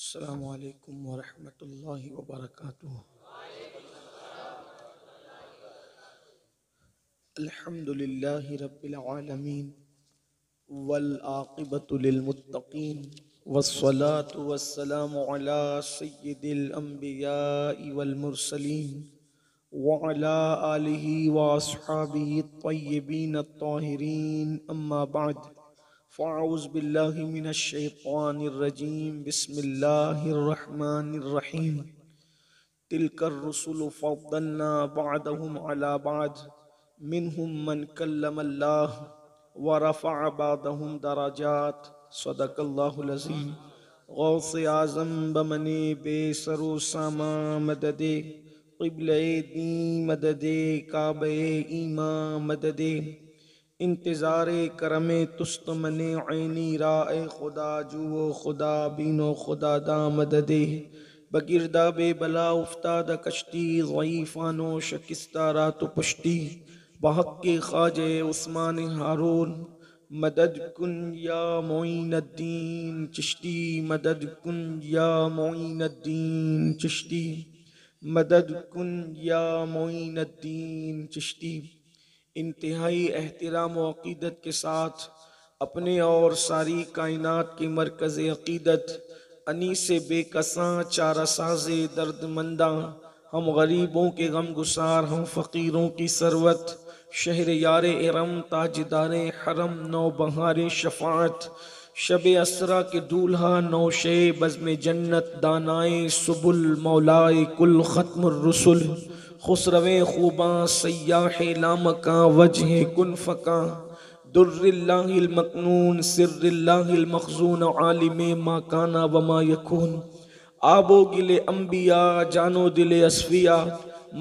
अस्सलामु अलैकुम वरहमतुल्लाहि वबरकातुहू। अल्हम्दुलिल्लाहि रब्बिल आलमीन वल आक़िबतु लिल मुत्तक़ीन वस्सलातु वस्सलामु अला सय्यिदिल अंबियाइ वल मुरसलीन व अला आलिहि व अस्हाबिहि त्वय्यिबीन अत्ताहिरीन अम्मा बअद फ़अऊज़ु बिल्लाहि मिनश शैतानिर रजीम बिस्मिल्लाहिर रहमानिर रहीम तिलकर रुसुलु फ़द्दलना बअदहुम अला बअद मिनहुम मन कल्लमल्लाह व रफ़अ बअदहुम दरजात सदक़ल्लाहुल अज़ीम। गौसे आज़म बमने बेसरो सामा मददे क़िबले दी मददे काबे ईमा मददे इंतज़ारे करमे तुस्त मने ऐनी राए खुदा जुओ खुदा बीनो खुदा दा मददे बगिरदा बेबला उफ्ताद कश्ती ज़ईफ़ानो शकिस्ता रात पुश्ती बहक़्क़े ख़ाजे उस्मान हारून मदद कुन या मोइनुद्दीन चिश्ती मदद कुन या मोइनुद्दीन चिश्ती मदद कुन या मोइनुद्दीन चिश्ती। इंतहाई एहतिराम व अक़ीदत के साथ अपने और सारी कायनात की मरकज़ अक़ीदत अनीसे बेकसां चारासाज़े दर्दमंदा हम गरीबों के गम गुसार हम फ़कीरों की सरवत शहर यारे इरम ताजदारे हरम नौ बहारे शफ़ाअत शब असरा के दूल्हा नौशे बज़्म जन्नत दानाए सुबुल मौलाए कुल ख़त्मुर रुसुल खुसरवे खूबा सय्याहे लामका वजह कुन फ़का दुर्रिल्लाहिल मकनून सिर्रिल्लाहिल मखज़ून आलिमे मा काना व मा यकून आबो गिले अंबिया जानो दिले असफिया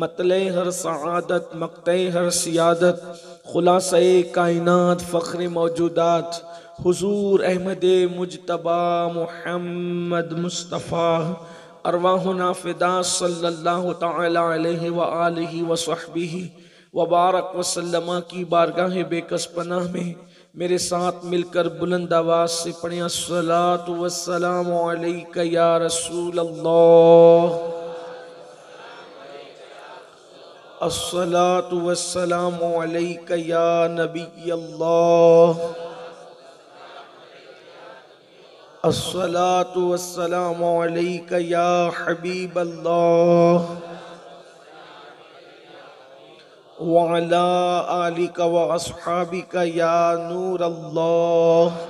मतले हर सआदत मक्ते हर सियादत खुलासे कायनात फ़ख्र मौजूदात हुजूर अहमदे मुजतबा मुहम्मद मुस्तफ़ा अरवाहुना फ़िदा सल्लल्लाहु तआला अलैहि व आलिहि व सहबिहि व बारक वसल्लम की बारगाह बेकस पनाह में मेरे साथ मिलकर बुलंद आवाज़ से पढ़ें अस्सलातु वस्सलामु अलैका या रसूल अल्लाह, अस्सलातु वस्सलामु अलैका या नबी अल्लाह, अस्सलातु वस्सलामु अलैका या हबीब अल्लाह व अला आलिका व अस्हाबिका या नूर अल्लाह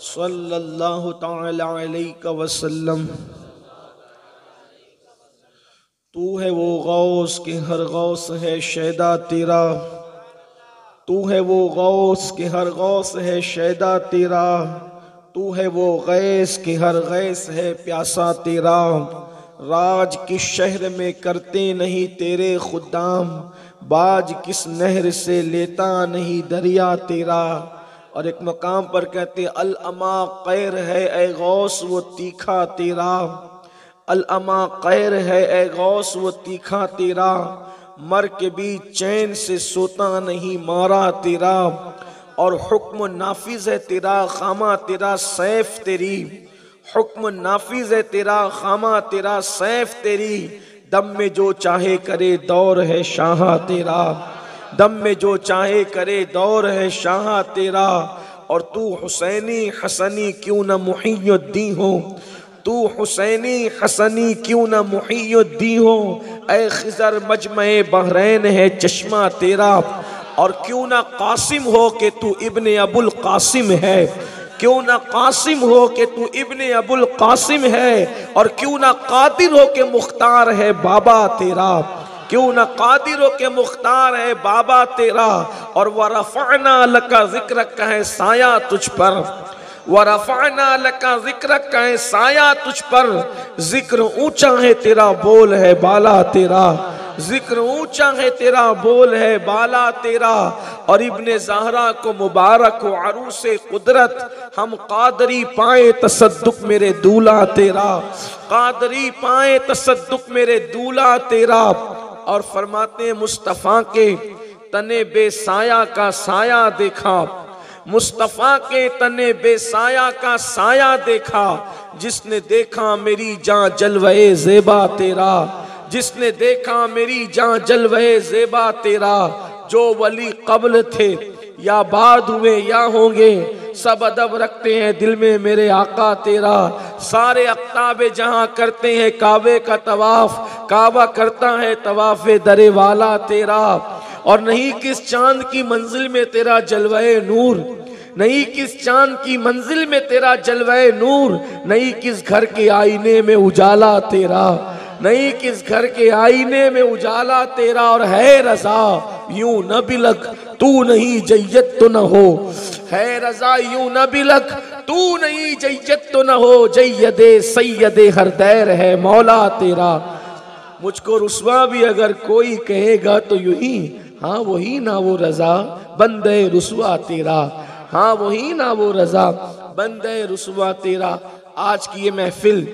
सल्लल्लाहु तआला अलैका वसल्लम। तू है वो गौस के हर गौस है शैदा तेरा, तू है वो गौस के हर गौस है शैदा तेरा, तू है वो गैस के हर गैस है प्यासा तेरा। राज किस शहर में करते नहीं तेरे खुदाम, बाज किस नहर से लेता नहीं दरिया तेरा। और एक मकाम पर कहते अल अमा कैर है ए गौस वो तीखा तेरा, अल अमा कैर है ए गौस वो तीखा तेरा, मर के भी चैन से सोता नहीं मारा तेरा। और हुक्म नाफिज है तेरा खामा तेरा सैफ तेरी, हुक्म नाफिज है तेरा खामा तेरा सैफ तेरी। दम में जो चाहे करे दौर है शाह तेरा, दम में जो चाहे करे दौर है शाह तेरा। और तू हुसैनी हसनी क्यों न मुहियुद्दीन हो, तू हुसैनी हसनी क्यों न मुहियुद्दीन हो। ऐ खिज़र मजमे बहरैन है चश्मा तेरा, और क्यों ना कासिम हो के तू इब्ने अबुल कासिम है, क्यों ना कासिम हो के तू इब्ने अबुल कासिम है। और क्यों ना कादिर हो के मुख्तार है बाबा तेरा, क्यों ना कादिर हो के मुख्तार है बाबा तेरा। और वरफ़अना लका ज़िक्रक का है साया तुझ पर, वरफ़अना लका ज़िक्रक का है साया तुझ पर। जिक्र ऊंचा है तेरा बोल है बाला तेरा, जिक्र ऊंचा है तेरा बोल है बाला तेरा। और इब्ने ज़हरा को मुबारक हो अरूसे कुदरत, हम कादरी पाए तसद्दुक मेरे दूल्हा तेरा, कादरी पाए तसद्दुक मेरे दूल्हा तेरा। और फरमाते मुस्तफ़ा के तने बेसाया का साया देखा, मुस्तफा के तने बेसाया का साया देखा, जिसने देखा मेरी जान जलवे ज़ेबा तेरा, जिसने देखा मेरी जान जलवे ज़ेबा तेरा। जो वली कब्ल थे या बाद हुए या होंगे, सब अदब रखते हैं दिल में मेरे आका तेरा। सारे अख्ताबे जहां करते हैं काबे का तवाफ, काबा करता है तवाफे दरे वाला तेरा। और नहीं किस चांद की मंजिल में तेरा जलवे नूर, नहीं किस चांद की मंजिल में तेरा जलवे नूर, नहीं किस घर के आईने में उजाला तेरा, नहीं किस घर के आईने में उजाला तेरा। और है रजा यूं न बिलक तू नहीं जैयत तो न हो, है रजा यूं न बिलक तू नहीं जैयत तो न हो, जैयदे सैयदे हर दैर है मौला तेरा। मुझको रुस्वा भी अगर कोई कहेगा तो यूं ही, हाँ वही ना वो रजा बंदे रुस्वा तेरा, हाँ वही ना वो रजा बंदे रुस्वा तेरा। आज की ये महफिल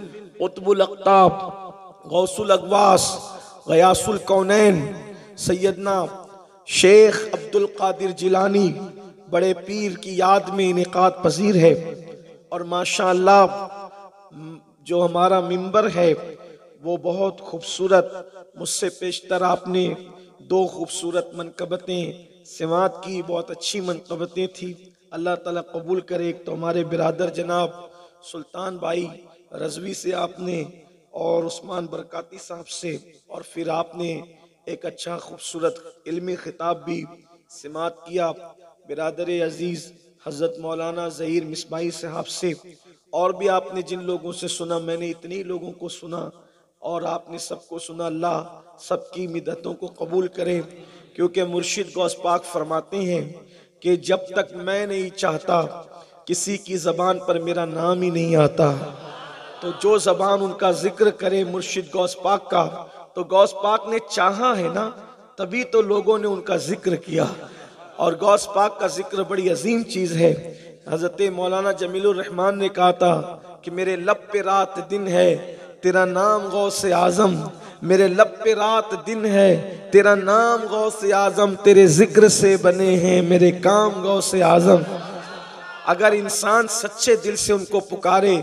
कुतुबुल अक़ताब, गौसुल अगवास, गयासुल कौनैन सैयदना शेख अब्दुल कादिर जिलानी बड़े पीर की याद में इनेकाद पजीर है। और माशाअल्लाह जो हमारा मिंबर है वो बहुत खूबसूरत, मुझसे पेशतर आपने दो खूबसूरत मनकबतें सिमात की, बहुत अच्छी मनकबतें थी। अल्लाह ताला कबूल करे। एक तो हमारे बिरादर जनाब सुल्तान भाई रजवी से आपने और उस्मान बरकाती साहब से, और फिर आपने एक अच्छा खूबसूरत इल्मी खिताब भी सिमात किया बिरादर अजीज हजरत मौलाना ज़हीर मिसबाही साहब से। और भी आपने जिन लोगों से सुना, मैंने इतने लोगों को सुना और आपने सबको सुना। अल्लाह सबकी मिदतों को कबूल करे, क्योंकि मुर्शिद गौस पाक फरमाते हैं कि जब तक मैं नहीं चाहता किसी की ज़बान पर मेरा नाम ही नहीं आता, तो जो ज़बान उनका जिक्र करे मुर्शिद गौस पाक का, तो गौस पाक ने चाहा है ना, तभी तो लोगों ने उनका जिक्र किया। और गौस पाक का जिक्र बड़ी अजीम चीज़ है। हज़रत मौलाना जमीलुर रहमान ने कहा था कि मेरे लब पे रात दिन है तेरा नाम गौस आज़म, मेरे लब पे रात दिन है तेरा नाम गौस आज़म, तेरे जिक्र से बने हैं मेरे काम गौस आज़म। अगर इंसान सच्चे दिल से उनको पुकारे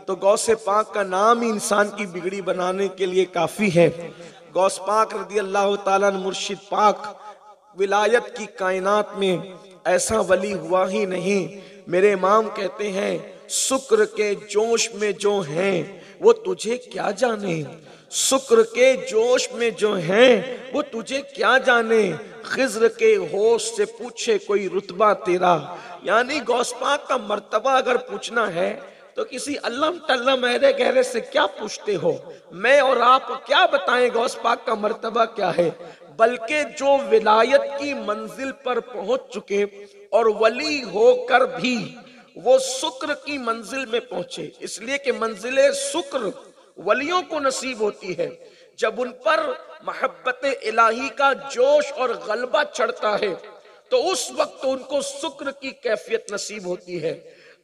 तो गौसे पाक का नाम ही इंसान की बिगड़ी बनाने के लिए काफी है। गौस पाक रदी अल्लाह ताला मुर्शिद पाक, विलायत की कायनात में ऐसा वली हुआ ही नहीं। मेरे इमाम कहते हैं शुक्र के जोश में जो हैं वो तुझे क्या जाने, शुक्र के जोश में जो हैं वो तुझे क्या जाने, खिज्र के होश से पूछे कोई रुतबा तेरा। यानी गौस पाक का मर्तबा अगर पूछना है तो किसी अल्लम टल्लम मेरे गहरे से क्या पूछते हो, मैं और आप क्या बताएं गौस पाक का मर्तबा क्या है। बल्कि जो विलायत की मंजिल पर पहुंच चुके और वली होकर भी वो शुक्र की मंजिल में पहुंचे, इसलिए कि मंजिले शुक्र वलियों को नसीब होती है जब उन पर मोहब्बत इलाही का जोश और गलबा चढ़ता है, तो उस वक्त उनको शुक्र की कैफियत नसीब होती है।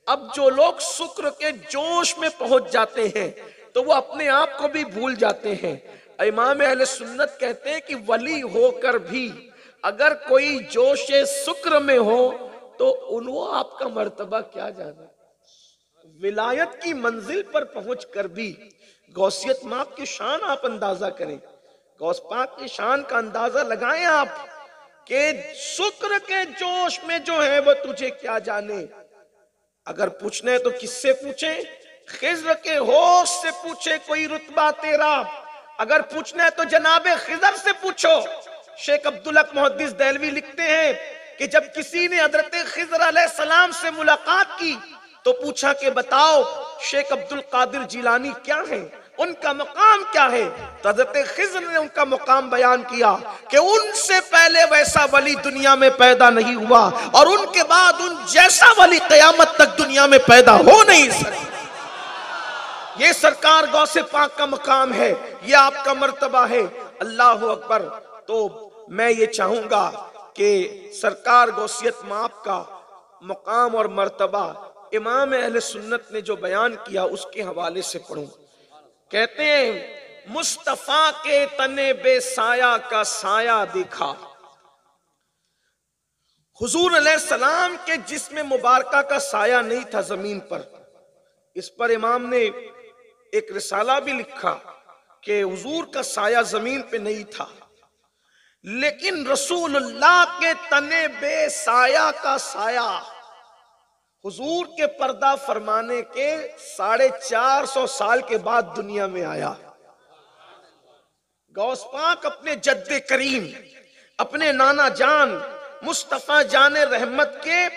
अब जो लोग शुक्र के जोश में पहुंच जाते हैं तो वो अपने आप को भी भूल जाते हैं। इमाम अहले सुन्नत कहते हैं कि वली होकर भी अगर कोई जोश शुक्र में हो तो उनको आपका मर्तबा क्या जाना। विलायत की मंजिल पर पहुंच कर भी गौसियत माप की शान आप अंदाजा करें, गौस पाक की शान का अंदाजा लगाएं आप कि शुक्र के जोश में जो है वो तुझे क्या जाने। अगर पूछना है तो किससे पूछे, खिज्र के होश से पूछे कोई रुतबा तेरा। अगर पूछना है तो जनाबे खिजर से पूछो। शेख अब्दुल हक मुहद्दिस देलवी लिखते हैं कि जब किसी ने हजरत खिजर अलैहिस्सलाम से मुलाकात की तो पूछा कि बताओ शेख अब्दुल कादिर जिलानी क्या है, उनका मकाम क्या है। तो हजरत खिजर ने उनका मकाम बयान किया कि उनसे पहले वैसा वली दुनिया में पैदा नहीं हुआ और उनके बाद उन जैसा वली कयामत तक दुनिया में पैदा हो नहीं सकता। ये सरकार गौसे पाक का मकाम है, ये आपका मर्तबा है। अल्लाह अकबर। तो मैं ये चाहूंगा कि सरकार गौसियत माप का मकाम और मर्तबा इमाम अहले सुन्नत ने जो बयान किया उसके हवाले से पढ़ूं। कहते हैं मुस्तफा के तने बेसाया का साया देखा, हुजूर अलैहिस्सलाम के जिस्म मुबारका का साया नहीं था जमीन पर। इस पर इमाम ने एक रिसाला भी लिखा कि हुजूर का साया जमीन पे नहीं था, लेकिन रसूलुल्लाह के तने बेसाया का साया हुजूर के पर्दा फरमाने के 450 साल के बाद दुनिया में आया। गौस पाक अपने जद्दे करीम, अपने नाना जान मुस्तफा जाने रहमत के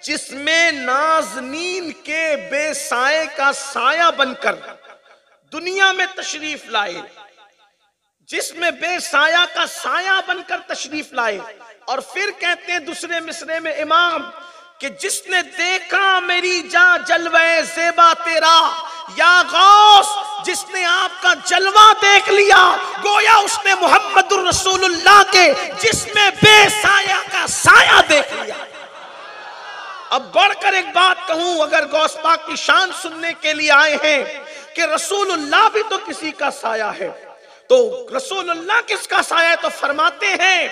जिसमें नाज़नीन के बेसाए का साया बनकर दुनिया में तशरीफ लाए, जिसमें बेसाया का साया बनकर तशरीफ लाए। और फिर कहते हैं दूसरे मिसरे में इमाम कि जिसने देखा मेरी जान जलवे ज़ेबा तेरा, या गौस जिसने आपका जलवा देख लिया गोया उसने मुहम्मदुर रसूलुल्लाह के जिसमें बेसाया का साया देख लिया। अब बढ़कर एक बात कहूं, अगर गौस पाक की शान सुनने के लिए आए हैं कि रसूलुल्लाह भी तो किसी का साया है, तो रसूलुल्लाह किसका साया है? तो फरमाते हैं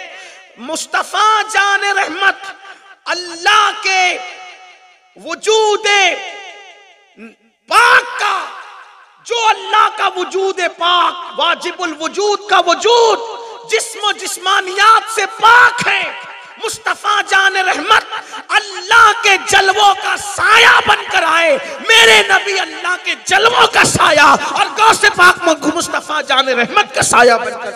मुस्तफा जाने रहमत अल्लाह के वजूद पाक का, जो अल्लाह का वजूद पाक, वाजिबुल वजूद का वजूद जिस्म जिस्मानियात से पाक है, मुस्तफा जान रहमत अल्लाह के जलवों का साया बनकर आए। मेरे नबी अल्लाह के जलवों का साया और गौसे पाक मुस्तफा जान रहमत का साया बनकर।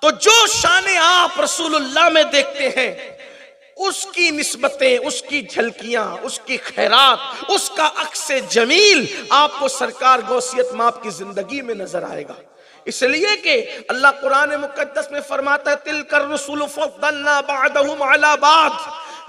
तो जो शान आप रसूलुल्लाह में देखते हैं, उसकी निस्बतें, उसकी झलकियां, उसकी खैरात, उसका अक्से जमील आपको सरकार गौसियत माप की जिंदगी में नजर आएगा। इसलिए कि अल्लाह कुरान मुकद्दस में फरमाता है तिलकर रसूल फद्दलना बअदहुम अला बाद,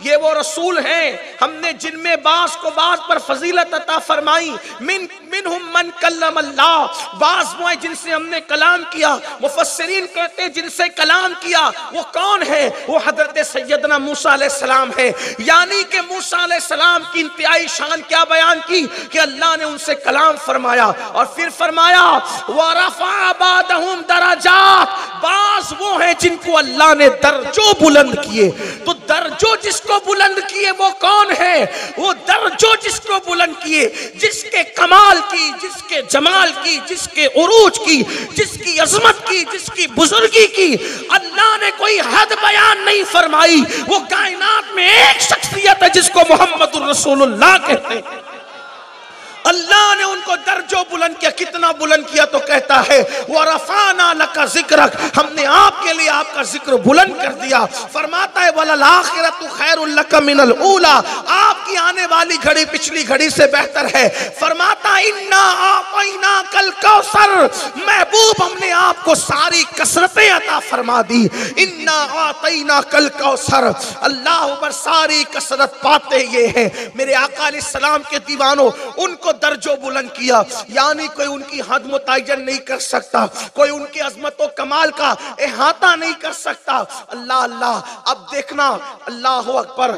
ये वो रसूल हैं हमने जिनमें बास को बास पर फजीलत अता फरमाई। मिनहुम मन कल्लम अल्लाह, बास वो जिनसे हमने कलाम किया। मुफस्सिरीन कहते हैं जिनसे कलाम किया वो कौन है? वो हजरत सैयदना मूसा अलैहिस्सलाम है। यानी कि मूसा अलैहिस्सलाम की इंतहाई शान क्या बयान की कि अल्लाह ने उनसे कलाम फरमाया और फिर फरमाया वरफ़अ बादहुम दरजात, बास वो हैं जिनको अल्लाह ने दर्जों बुलंद किए। तो दर्जों जिसको बुलंद किए वो कौन है? वो दर्जों जिसको बुलंद किए, जिसके कमाल की, जिसके जमाल की, जिसके उरूज की, जिसकी अजमत की, जिसकी बुजुर्गी की अल्लाह ने कोई हद बयान नहीं फरमाई। वो कायनात में एक शख्सियत है जिसको मोहम्मदुर रसूलुल्लाह कहते हैं। अल्लाह ने उनको दर्जों बुलंद किया। कितना बुलंद किया? तो कहता है वरफ़अना लका ज़िक्रक, हमने आपके लिए आपका जिक्र बुलंद कर दिया। फरमाता है वलल आखिरतु खैरुल लका मिनल ऊला, आपकी आने वाली घड़ी पिछली घड़ी से बेहतर है। फरमाता इन्ना आतैना कल कौसर, महबूब हमने आपको सारी कसरतें अता फरमा दी। इन्ना आतैना कल कौसर, अल्लाह पर सारी कसरत पाते ये हैं मेरे आका अलैहिस्सलाम के दीवानों, उनको दर्जों बुलंद किया। यानी कोई उनकी हद मुतय्यन नहीं कर सकता, कोई उनकी अजमत व कमाल का इहाता नहीं कर सकता। अल्लाह अल्लाह। अब देखना अल्लाह अकबर,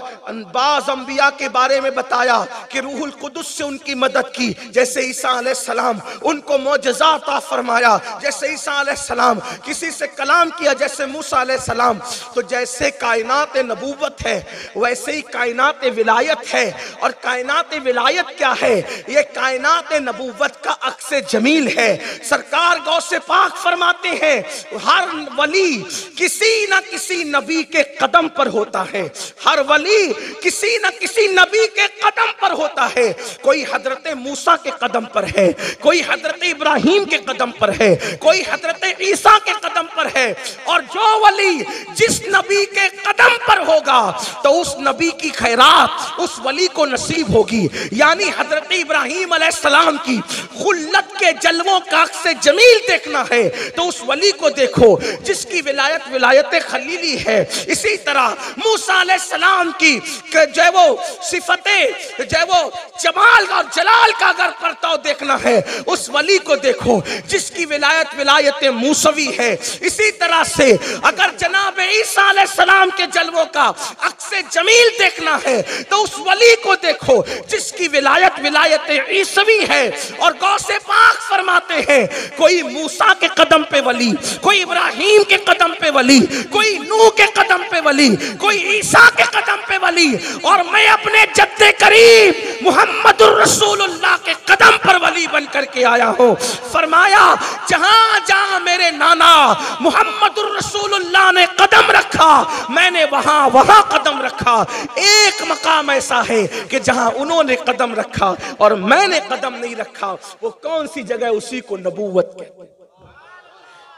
बाज़ अंबिया के बारे में बताया कि रूहुल कुदुस से उनकी मदद की। जैसे ईसा अलैहिस्सलाम उनको मोजज़ा अता फरमाया, जैसे ईसा अलैहिस्सलाम किसी से कलाम किया, जैसे मूसा अलैहिस्सलाम। तो जैसे कायनात नबूवत है वैसे ही कायनात विलायत है। और कायनात विलायत क्या है? ये कायनात नबूवत का अक्से जमील है। सरकार गौसे पाक फरमाते हैं हर वली किसी न किसी नबी के कदम पर होता है। हर वली किसी न किसी नबी के कदम पर होता है। कोई हजरत मूसा के कदम पर है, कोई हजरत इब्राहिम के कदम पर है, कोई हजरत ईसा के कदम पर है। और जो वली जिस नबी के कदम पर होगा तो उस नबी की खैरात उस वली को नसीब होगी। यानी हजरत इब्राहिम अलैहिस्सलाम की खुल्लत के जलवों का से जमील देखना है तो उस वली को देखो जिसकी विलायत विलायत खलीली है। इसी तरह मूसा अलैहिस्सलाम की जो वो सिफतें, जो वो जमाल और जलाल का अगर परताव देखना है उस वली को देखो जिसकी विलायत विलायत मूसवी है। इसी तरह से अगर जनाब ईसा अलैहिस्सलाम के जलवों का अक्से जमील देखना है तो उस वली को देखो जिसकी विलायत विलायत ईसवी है। और गौसे पाक फरमाते हैं कोई मूसा के कदम पे वली, कोई इब्राहिम के कदम पे वली, कोई नूह के कदम पे वली, कोई ईसा के कदम पे वली, और मैं अपने जद्दे करीम मुहम्मदुर रसूलुल्लाह के कदम पर वली बन करके आया हूं। फरमाया जहां जहां मेरे नाना मुहम्मदुर रसूलुल्लाह ने कदम रखा मैंने वहां वहां कदम रखा। एक मकाम ऐसा है कि जहां उन्होंने कदम रखा और मैंने कदम नहीं रखा, वो कौन सी जगह, उसी को नबूवत कहते हैं।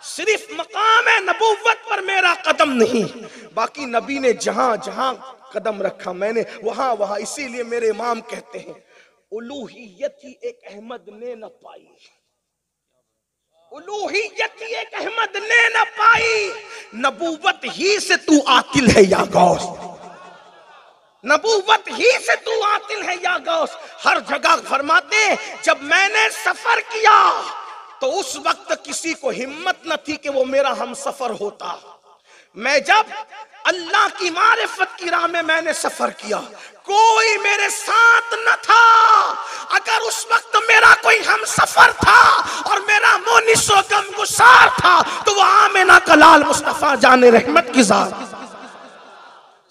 सिर्फ मकाम है नबूवत पर मेरा कदम नहीं, बाकी नबी ने जहां जहां कदम रखा मैंने वहां वहां। इसीलिए मेरे इमाम कहते हैं उलूहियत ही एक अहमद ने न पाई, उलूहियत ही एक अहमद ने न पाई, नबूवत ही से तू आतिल है या गौस, नबूवत ही से तू आतिल है या गौस। हर जगह फरमाते जब मैंने सफर किया तो उस वक्त किसी को हिम्मत न थी कि वो मेरा हम सफर होता। मैं जब अल्लाह की मारिफत की राह में मैंने सफर किया, कोई मेरे साथ न था। अगर उस वक्त मेरा कोई हम सफर था और मेरा मोनिसो गमगुसार था तो वो आमिना का लाल मुस्तफा जाने रहमत की जात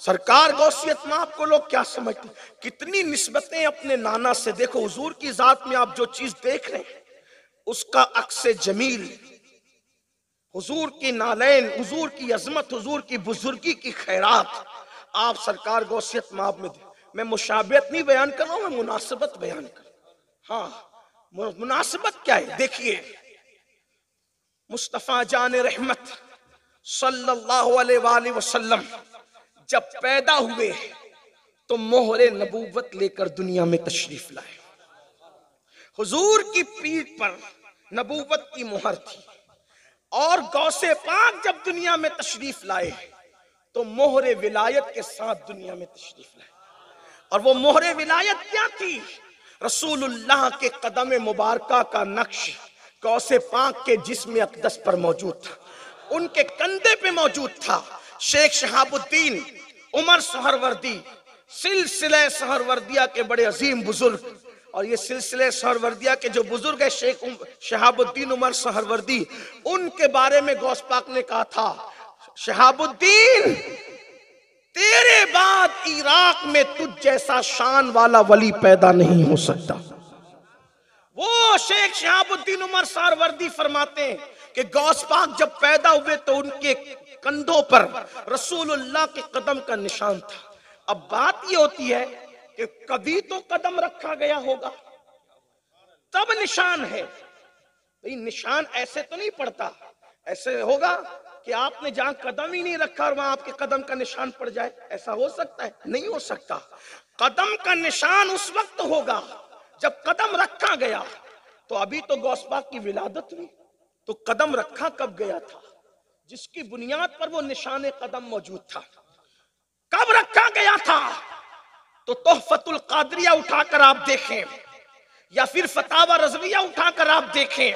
सरकार गौसियत में। आपको लोग क्या समझते, कितनी निस्बतें अपने नाना से। देखो हुजूर की जात में आप जो चीज देख रहे हैं उसका अक्से जमील, हुजूर की नालैन, हुजूर की अजमत, हुजूर की बुजुर्गी की खैरात आप सरकार गौसियत में आप में। मैं मुशाबियत नहीं बयान कर रहा हूं, मैं मुनासिबत बयान कर रहा हूं। हाँ, मुनासिबत क्या है देखिए, मुस्तफा जान रहमत सल्लल्लाहु अलैहि वसल्लम जब पैदा हुए तो मोहरे नबूवत लेकर दुनिया में तशरीफ लाए। हुजूर की पीठ पर नबूवत की मोहर थी और गौसे पाक जब दुनिया में तशरीफ लाए तो मोहरे विलायत के साथ दुनिया में तशरीफ लाए। और वो मोहरे विलायत क्या थी? रसूलुल्लाह के कदम मुबारका का नक्श गौसे पाक के जिस्म अक़दस पर मौजूद था, उनके कंधे पे मौजूद था। शेख शहाबुद्दीन उमर सहरवर्दी सिलसिले सहरवर्दिया के बड़े अजीम बुजुर्ग, और ये सिलसिले सहरवर्दिया के जो बुजुर्ग है शेख शहाबुद्दीन उमर सहरवर्दी, उनके बारे में गौस पाक ने कहा था शहाबुद्दीन तेरे बाद इराक में तुझ जैसा शान वाला वली पैदा नहीं हो सकता। वो शेख शहाबुद्दीन उमर सहरवर्दी फरमाते हैं कि गौस पाक जब पैदा हुए तो उनके कंधों पर रसूलुल्लाह के कदम का निशान था। अब बात ये होती है कि कभी तो कदम रखा गया होगा तब निशान है, भाई निशान ऐसे तो नहीं पड़ता। ऐसे होगा कि आपने जहां कदम ही नहीं रखा और वहां आपके कदम का निशान पड़ जाए, ऐसा हो सकता है? नहीं हो सकता। कदम का निशान उस वक्त होगा जब कदम रखा गया। तो अभी तो गौस पाक की विलादत हुई तो कदम रखा कब गया था? जिसकी बुनियाद पर वो निशान कदम मौजूद था। कब रखा गया था? तो तोहफतुल कादरिया उठाकर आप देखें, या फिर फतावा रज़विया उठाकर आप देखें,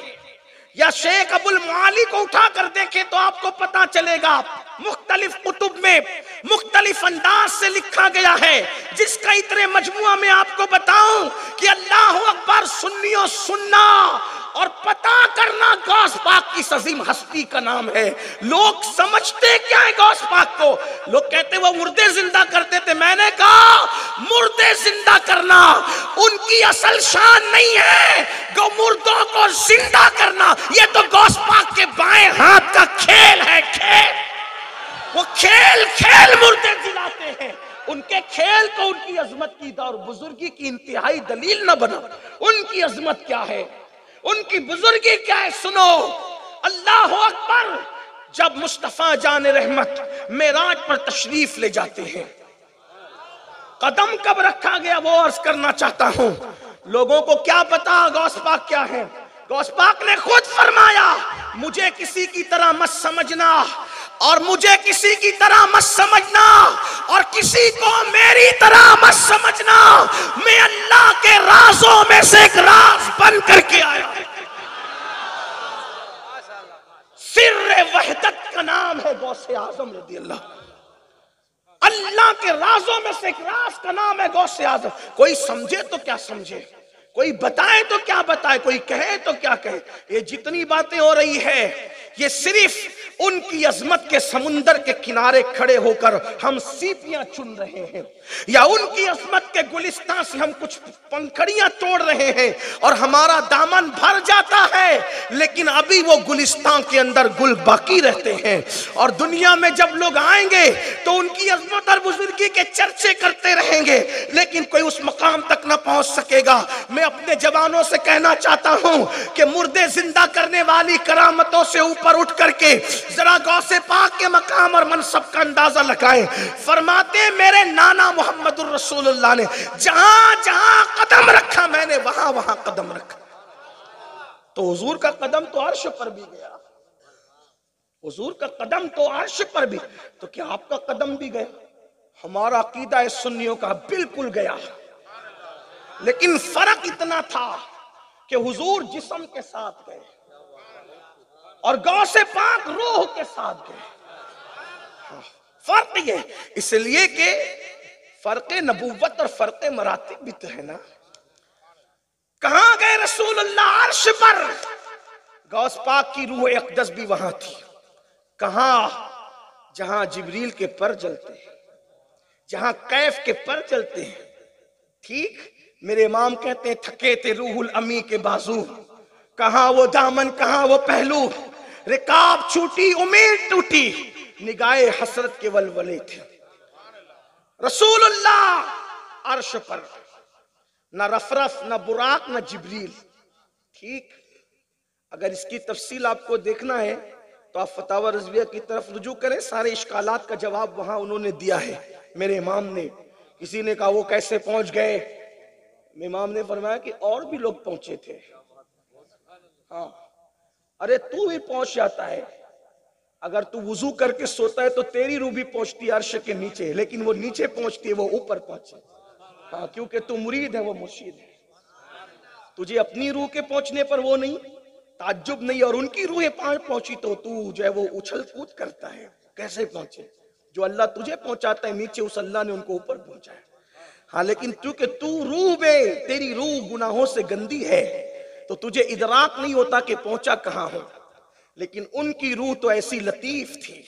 या शेख अबुल मुआली को उठाकर देखें तो आपको पता चलेगा मुख्तलिफ कुतुब में मुख्तलिफ अंदाज से लिखा गया है। जिसका इतने मजमुआ में आपको बताऊं कि अल्लाहु अकबर सुन्नियों सुन्ना और पता करना गौस पाक की अजीम हस्ती का नाम है। लोग समझते क्या है गौस पाक को? लोग कहते वो मुर्दे जिंदा करते थे। मैंने कहा मुर्दे जिंदा करना उनकी असल शान नहीं है, गो मुर्दों को जिंदा करना ये तो गौस पाक के बाएं हाथ का खेल है। खेल वो खेल खेल मुर्दे जिलाते हैं। उनके खेल को उनकी अजमत की और बुजुर्गी की इंतहाई दलील न बना। उनकी अजमत क्या है, उनकी बुजुर्गी क्या है? सुनो, अल्लाह अकबर। जब मुस्तफा जान रहमत मेराज पर तशरीफ ले जाते हैं, कदम कब रखा गया वो अर्ज करना चाहता हूं। लोगों को क्या पता गौस पाक क्या है? गौस पाक ने खुद फरमाया मुझे किसी की तरह मत समझना और मुझे किसी की तरह मत समझना और किसी को मेरी तरह मत समझना। मैं अल्लाह के राजों में से एक राज बन करके आया। सिर्र वहदत का नाम है गौसे आजम रज़ी अल्लाह। अल्लाह के राजों में से एक राज का नाम है गौसे आजम। कोई समझे तो क्या समझे, कोई बताए तो क्या बताए, कोई कहे तो क्या कहे। ये जितनी बातें हो रही है ये सिर्फ उनकी अजमत के समुंदर के किनारे खड़े होकर हम सीपियां चुन रहे हैं, या उनकी अजमत के गुलिस्तान से हम कुछ पंखड़ियां तोड़ रहे हैं और हमारा दामन भर जाता है, लेकिन अभी वो गुलिस्तान के अंदर गुल बाकी रहते हैं। और दुनिया में जब लोग आएंगे तो उनकी अजमत और बुजुर्गी के चर्चे करते रहेंगे, लेकिन कोई उस मकाम तक ना पहुंच सकेगा। मैं अपने जवानों से कहना चाहता हूं कि मुर्दे जिंदा करने वाली करामतों से ऊपर उठ करके जरा गौसे पाक के मकाम और मनसब का अंदाजा लगाएं। फरमाते मेरे नाना मोहम्मदुर रसूलुल्लाह ने जहां जहां कदम रखा मैंने वहां वहां कदम रखा। तो हुजूर का कदम तो अर्श पर भी गया, हुजूर का कदम तो अर्श पर भी, तो क्या आपका कदम भी गया? हमारा अकीदा है सुन्नियों का बिल्कुल गया, लेकिन फर्क इतना था कि हुजूर जिस्म के साथ गए और गौसे पाक रूह के साथ गए। फर्क ये इसलिए कि फर्क नबूवत और फर्क मरातिब भी तो है ना। कहां गए रसूलुल्लाह? अर्श पर। गौस पाक की रूह अक़दस भी वहां थी। कहां? जहां जिब्रील के पर जलते हैं, जहां कैफ के पर चलते हैं। ठीक, मेरे इमाम कहते हैं थके थे रूहुल अमी के बाजू, कहां वो दामन कहां वो पहलू, रिकाब छूटी उम्मीद टूटी, निगाहे हसरत के वलवले थे। रसूलुल्लाह अर्श पर, न रफरफ न बुराक न जिब्रील। ठीक, अगर इसकी तफसील आपको देखना है तो आप फतावा रज़विया की तरफ रुजू करें, सारे इश्कालात का जवाब वहां उन्होंने दिया है मेरे इमाम ने। किसी ने कहा वो कैसे पहुंच गए, इमाम ने फरमाया कि और भी लोग पहुंचे थे। हाँ, अरे तू भी पहुंच जाता है, अगर तू वुजू करके सोता है तो तेरी रूह भी पहुंचती है अर्श के नीचे, लेकिन वो नीचे पहुंचती है, वो ऊपर पहुंचे। हाँ, क्योंकि तू मुरीद है, वो मुर्शिद है। तुझे अपनी रूह के पहुंचने पर वो नहीं, ताज्जुब नहीं, और उनकी रूहें पहुंची तो तू जो है वो उछल कूद करता है। कैसे पहुंचे? जो अल्लाह तुझे पहुंचाता है नीचे, उस अल्लाह ने उनको ऊपर पहुंचाया। हाँ, लेकिन क्योंकि तू रूह में, तेरी रूह गुनाहों से गंदी है, तो तुझे इदराक नहीं होता कि पहुंचा कहां हो। लेकिन उनकी रूह तो ऐसी लतीफ थी,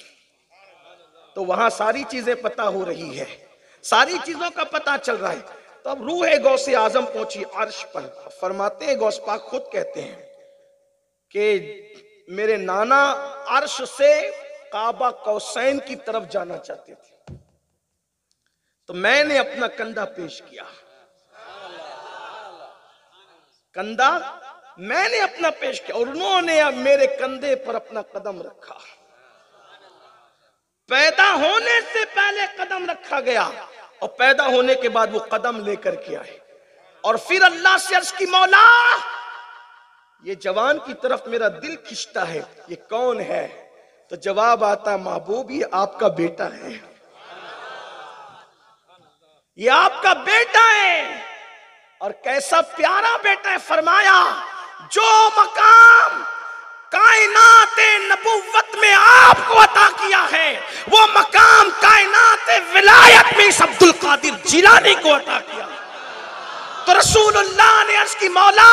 तो वहां सारी चीजें पता हो रही है, सारी चीजों का पता चल रहा है। तो अब रूह गौसे आजम पहुंची अर्श पर। फरमाते हैं गौस पाक खुद कहते हैं कि मेरे नाना अर्श से काबा कौसैन की तरफ जाना चाहते थे, तो मैंने अपना कंधा पेश किया। कंधा मैंने अपना पेश किया और उन्होंने अब मेरे कंधे पर अपना कदम रखा। पैदा होने से पहले कदम रखा गया और पैदा होने के बाद वो कदम लेकर के आए। और फिर अल्लाह से अर्ज की, मौला ये जवान की तरफ मेरा दिल खिंचता है, ये कौन है? तो जवाब आता, महबूब ये आपका बेटा है, ये आपका बेटा है। और कैसा प्यारा बेटा है। फरमाया जो मकाम कायनात नबुव्वत में आपको अता किया है, वो मकाम कायनात विलायत में इस अब्दुल कादिर जिलानी को अता किया। तो रसूलुल्लाह ने अर्ज की, मौला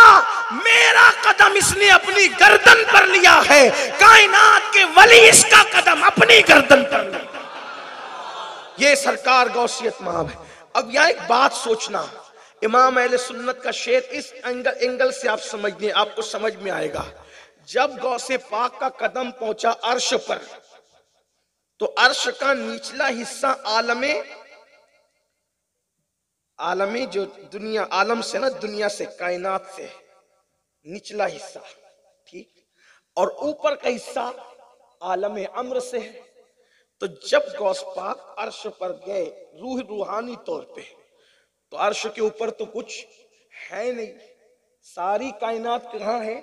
मेरा कदम इसने अपनी गर्दन पर लिया है, कायनात के वली इसका कदम अपनी गर्दन पर लिया। ये सरकार गौसियत माब है। अब यह एक बात सोचना, इमाम अहले सुन्नत का शेर इस एंगल से आप समझने, आपको समझ में आएगा। जब गौसे पाक का कदम पहुंचा अर्श पर, तो अर्श का निचला हिस्सा आलमे जो दुनिया, आलम से ना, दुनिया से, कायनात से निचला हिस्सा, ठीक, और ऊपर का हिस्सा आलम अम्र से है। तो जब गौस पाक अर्श पर गए रूहानी तौर पे, तो अर्श के ऊपर तो कुछ है नहीं, सारी कायनात कहाँ है?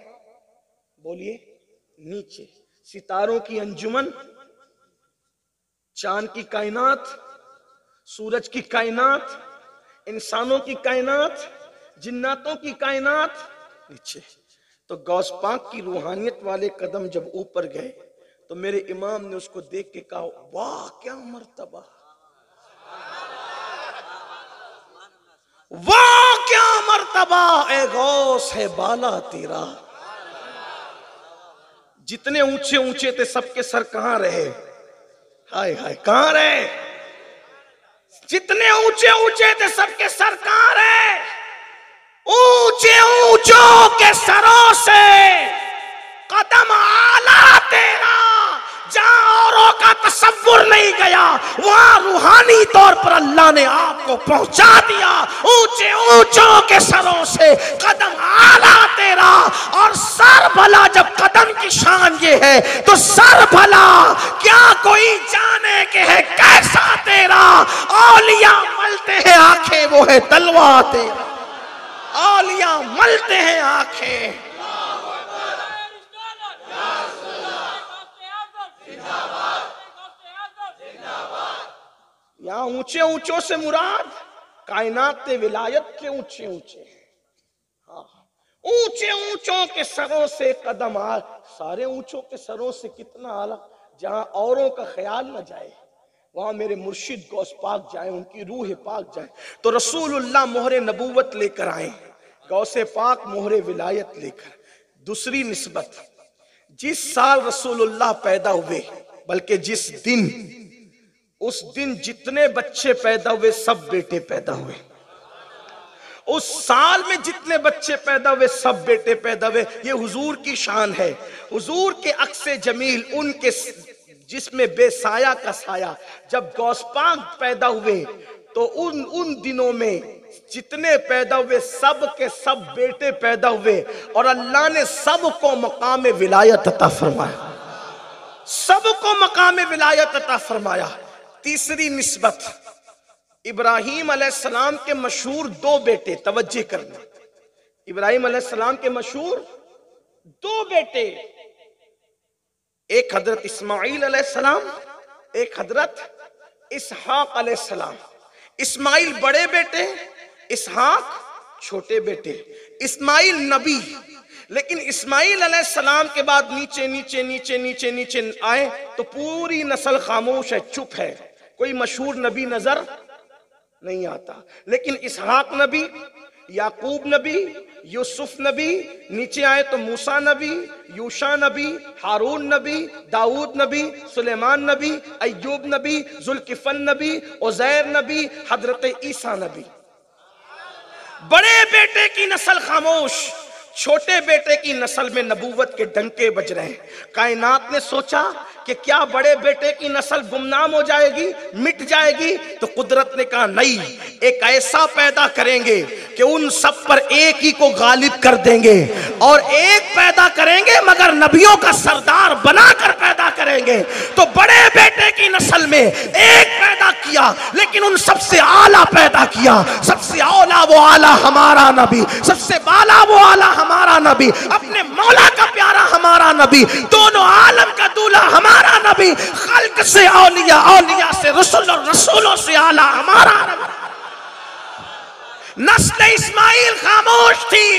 बोलिए, नीचे। सितारों की अंजुमन, चांद की कायनात, सूरज की कायनात, इंसानों की कायनात, जिन्नातों की कायनात नीचे। तो गौस पाक की रूहानियत वाले कदम जब ऊपर गए, तो मेरे इमाम ने उसको देख के कहा, वाह क्या मर्तबा, वाह क्या मर्तबा ए गौस है बाला तेरा। जितने ऊंचे ऊंचे थे सबके सर कहां रहे? हाय हाय, कहां रहे? जितने ऊंचे ऊंचे थे सबके सर कहां रहे? ऊंचे ऊंचों के सरों से कदम आला तेरा। जहां औरों का तसव्वुर नहीं गया वहां रूहानी तौर पर अल्लाह ने आपको पहुंचा दिया। ऊंचे ऊंचों के सरों से कदम आला तेरा। और सर भला, जब कदम की शान ये है तो सर भला क्या कोई जाने के है कैसा तेरा। औलिया मलते हैं आंखें, वो है तलवा तेरा। औलिया मलते हैं आंखें। यहां ऊंचे ऊंचों से मुराद कायनात के विलायत के ऊंचे ऊंचे। हाँ, ऊंचे ऊंचों के सरों से कदम आ। सारे ऊंचों के सरों से कितना आला। जहां औरों का ख्याल न जाए वहां मेरे मुर्शिद गौस पाक जाए, उनकी रूह पाक जाए। तो रसूलुल्लाह मोहरे नबूवत लेकर आए, गौसे पाक मोहरे विलायत लेकर। दूसरी निस्बत, जिस साल रसूलुल्लाह पैदा हुए, बल्कि जिस दिन, उस दिन जितने बच्चे पैदा हुए सब बेटे पैदा हुए। उस साल में जितने बच्चे पैदा हुए सब बेटे पैदा हुए। ये हुजूर की शान है। हुजूर के अक्से जमील, उनके जिसमें बेसाया का साया। जब गौस पाक पैदा हुए तो उन दिनों में जितने पैदा हुए सब के सब बेटे पैदा हुए। और अल्लाह ने सबको मकाम विलायत अता फरमाया, सबको मकाम विलायत अता फरमाया। तीसरी निस्बत, इब्राहीम अलैहिस्सलाम के मशहूर दो बेटे, तवज्जो करना, इब्राहीम अलैहिस्सलाम के मशहूर दो बेटे, एक हजरत इस्माइल अलैहिस्सलाम, एक हजरत इसहाक अलैहिस्सलाम। इस्माइल बड़े बेटे, इसहाक छोटे बेटे। इस्माइल नबी, लेकिन इस्माइल अलैहिस्सलाम के बाद नीचे नीचे नीचे नीचे नीचे आए तो पूरी नस्ल खामोश है, चुप है, कोई मशहूर नबी नजर नहीं आता। लेकिन इसहाक नबी, याकूब नबी, यूसुफ नबी, नीचे आए तो मूसा नबी, यूशा नबी, हारून नबी, दाऊद नबी, सुलेमान नबी, अय्यूब नबी, जुल्किफल नबी, उज़ैर नबी, हजरत ईसा नबी। बड़े बेटे की नस्ल खामोश, छोटे बेटे की नस्ल में नबूवत के डंके बज रहे हैं। कायनात ने सोचा कि क्या बड़े बेटे की नस्ल गुमनाम हो जाएगी, मिट जाएगी? तो कुदरत ने कहा नहीं, एक ऐसा पैदा करेंगे कि उन सब पर एक ही को गालिब कर देंगे। और एक पैदा करेंगे मगर नबियों का सरदार बनाकर पैदा करेंगे। तो बड़े बेटे की नस्ल में एक पैदा किया, लेकिन उन सबसे आला पैदा किया। सबसे आला वो आला हमारा नबी, सबसे बाला वो आला हमारा नबी, अपने मौला का प्यारा हमारा नबी, दोनों आलम का दूल्हा हमारा नबी, खल्क से औलिया, औलिया से रसूल और रसूलों से आला हमारा नबी। नस्ल इस्माइल खामोश थी,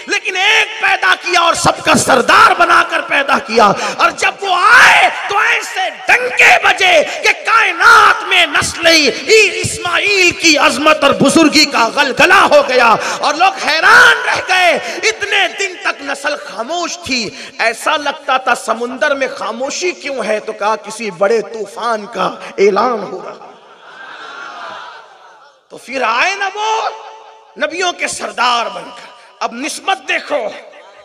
लेकिन एक पैदा किया और सबका सरदार बनाकर पैदा किया। और जब वो आए तो ऐसे डंके बजे कि कायनात में नस्ल इस्माइल की अजमत और बुजुर्गी का गलगला हो गया और लोग हैरान रह गए। इतने दिन तक नस्ल खामोश थी, ऐसा लगता था समुंदर में खामोशी क्यों है? तो कहा किसी बड़े तूफान का ऐलान हो रहा। तो फिर आए ना वो नबियों के सरदार बनकर। अब निस्बत देखो,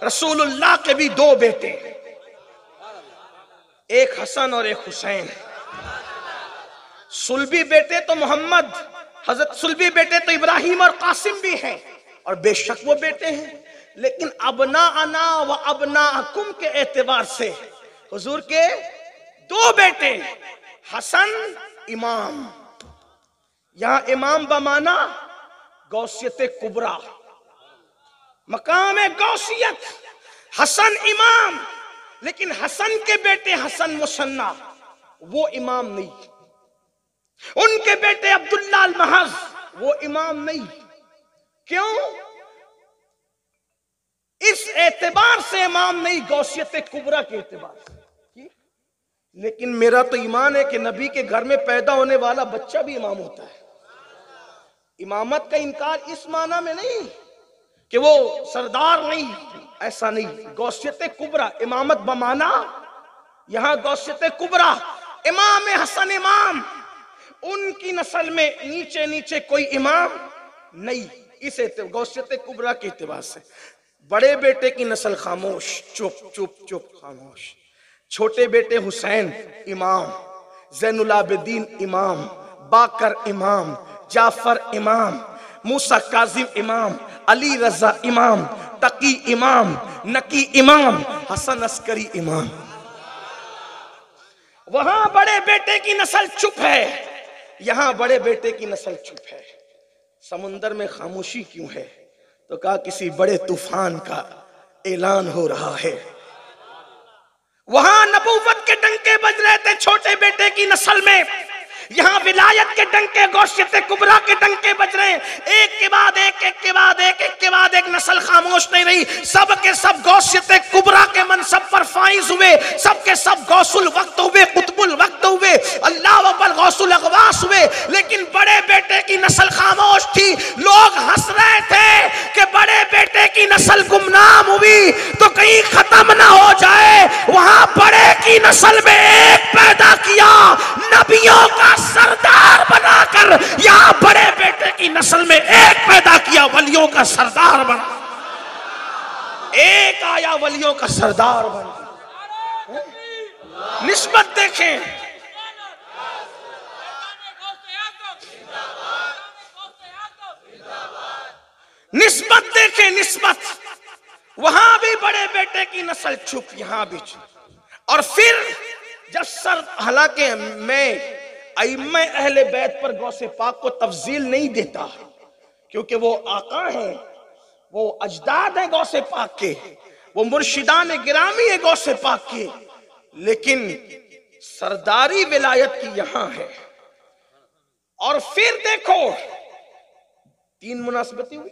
रसूलुल्लाह के भी दो बेटे, एक हसन और एक हुसैन। सुल्बी बेटे तो मोहम्मद, हजरत सुल्बी बेटे तो इब्राहिम और कासिम भी हैं, और बेशक वो बेटे हैं, लेकिन अबना अना व अबना अकुम के एतबार से हुजूर के दो बेटे, हसन इमाम। यहां इमाम बमाना गौसियत कुबरा, मकाम गौसियत, हसन इमाम। लेकिन हसन के बेटे हसन मुसन्ना वो इमाम नहीं, उनके बेटे अब्दुल्ला अल महज वो इमाम नहीं। क्यों? इस एतबार से इमाम नहीं, गौसियत कुबरा के एतबार से। लेकिन मेरा तो ईमान है कि नबी के घर में पैदा होने वाला बच्चा भी इमाम होता है। इमामत का इनकार इस माना में नहीं कि वो सरदार नहीं, ऐसा नहीं। गौसियत कुबरा इमामत बमाना, यहां गौसियत कुबरा इमाम हसन इमाम, उनकी नस्ल में नीचे नीचे कोई इमाम नहीं। इस गौसियत कुबरा के एतबार से बड़े बेटे की नस्ल खामोश, चुप चुप चुप खामोश। छोटे बेटे हुसैन इमाम, ज़ैनुल आबिदीन इमाम, बाकर इमाम, जाफर इमाम, मूसा काजिम इमाम, अली रजा इमाम, तकी इमाम, नकी इमाम, हसन अस्करी इमाम। वहां बड़े बेटे की नस्ल चुप है, यहां बड़े बेटे की नस्ल चुप है। समुंदर में खामोशी क्यों है? तो कहा किसी बड़े तूफान का ऐलान हो रहा है। वहां नबूवत के डंके बज रहे थे छोटे बेटे की नस्ल में, यहां विलायत के डंके, गौसियत कुबरा के डंके बज रहे हैं। एक के बाद एक, एक के बाद एक, एक के बाद एक, नस्ल खामोश नहीं रही। सब के सब गौसियत कुबरा के मनसब पर फाइज हुए, सब के सब गौसुल वक्त हुए, कुतुबुल वक्त हुए, अल्लाह वब्बल गौसुल अगवास हुए। लेकिन बड़े बेटे की नस्ल खामोश थी। लोग हंस रहे थे कि बड़े बेटे की नस्ल गुमनाम हुई तो कहीं खत्म ना हो जाए। वहां बड़े की नस्ल में एक पैदा किया, नबियों का सरदार बनाकर। यहां बड़े बेटे की नस्ल में एक पैदा किया, वलियों का सरदार बना। एक आया वलियों का सरदार बना। निस्बत देखें, निस्बत देखें, निस्बत। वहां भी बड़े बेटे की नस्ल चुप, यहां भी चुप। और फिर जब सर, हालांकि मैं अइम्मा अहले बैत पर गौसे पाक को तफजील नहीं देता, क्योंकि वो आका हैं, वो अजदाद हैं गौसे पाक के, वो मुर्शिदान गिरामी है गौसे पाक के। लेकिन सरदारी विलायत की यहां है। और फिर देखो, 3 मुनासबतें हुई।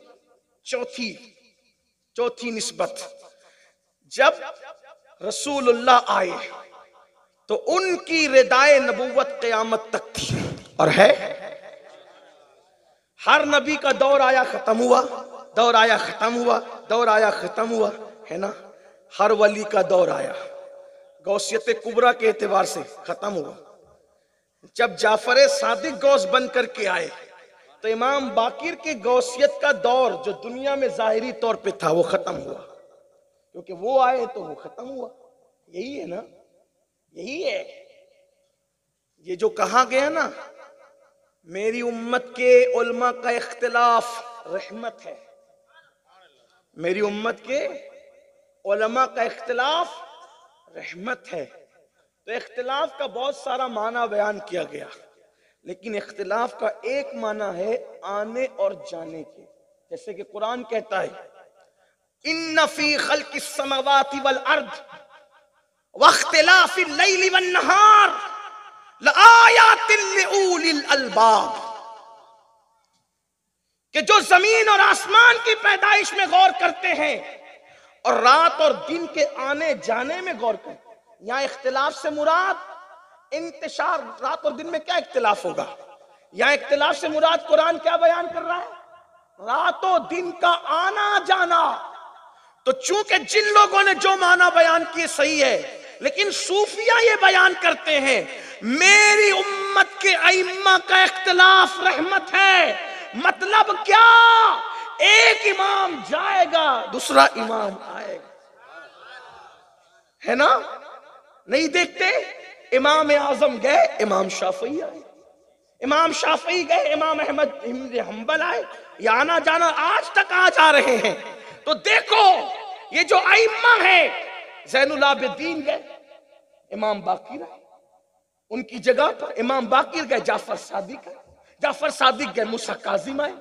चौथी निस्बत, जब रसूलुल्लाह आए तो उनकी रिदाए नबूवत क़यामत तक थी और है। हर नबी का दौर आया खत्म हुआ, दौर आया खत्म हुआ, दौर आया खत्म हुआ, है ना। हर वली का दौर आया, गौसियत कुबरा के एतबार से खत्म हुआ। जब जाफर सादिक गौस बन करके आए तो इमाम बाकिर के गौसियत का दौर जो दुनिया में जाहिरी तौर पे था वो खत्म हुआ, क्योंकि वो आए तो वो खत्म हुआ। यही है ना, यही है। ये जो कहा गया ना, मेरी उम्मत के उलमा का इख्तिलाफ रहमत है, मेरी उम्मत के उलमा का इख्तिलाफ रहमत है। तो इख्तिलाफ का बहुत सारा माना बयान किया गया, लेकिन इख्तिलाफ का एक माना है आने और जाने के। जैसे कि कुरान कहता है, इन्ना फी खल्किस समावाति वल अर्द वख्तिलाफिल लैली वन नहार लआयातिल लिउलिल अलबाब, कि जो जमीन और आसमान की पैदाइश में गौर करते हैं और रात और दिन के आने जाने में गौर करते हैं। यहां इख्तिलाफ से मुराद इंतशार, रात और दिन में क्या इख्तिलाफ होगा? यहां इख्तिलाफ से मुराद कुरान क्या बयान कर रहा है? रातों दिन का आना जाना। तो चूंकि जिन लोगों ने जो माना बयान किए सही है, लेकिन सूफिया ये बयान करते हैं मेरी उम्मत के अइम्मा का इख्तिलाफ रहमत है। मतलब क्या? एक इमाम जाएगा, दूसरा इमाम आएगा, है ना। नहीं देखते, इमाम आजम गए, इमाम शाफी आए, इमाम शाफी गए, इमाम अहमद इब्न हंबल आए। ये आना जाना आज तक आ जा रहे हैं। तो देखो, ये जो अइम्मा है, ज़ैनुल आबिदीन गए, इमाम बाकिर आए, उनकी जगह पर इमाम बाकिर गए, जाफर सादिक आए, जाफर सादिक गए, मूसा काजिम आए।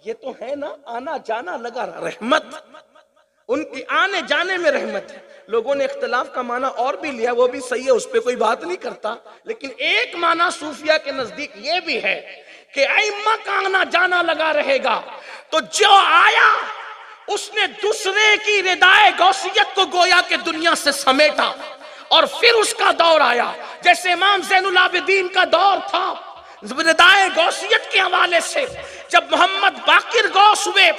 ये तो है ना, आना जाना लगा रहमत, उनके आने जाने में रहमत है। लोगों ने इख्तिलाफ का माना और भी लिया, वो भी सही है, उस पर कोई बात नहीं करता। लेकिन एक माना सूफिया के नजदीक ये भी है कि अइम्मा का आना जाना लगा रहेगा। तो जो आया उसने दूसरे की रिदाए गौसियत को गोया के दुनिया से समेटा और फिर उसका दौर आया। जैसे इमाम ज़ैनुल आबिदीन का दौर था, रिदाए गौसियत के हवाले से जब मोहम्मद बाकिर गौस हुए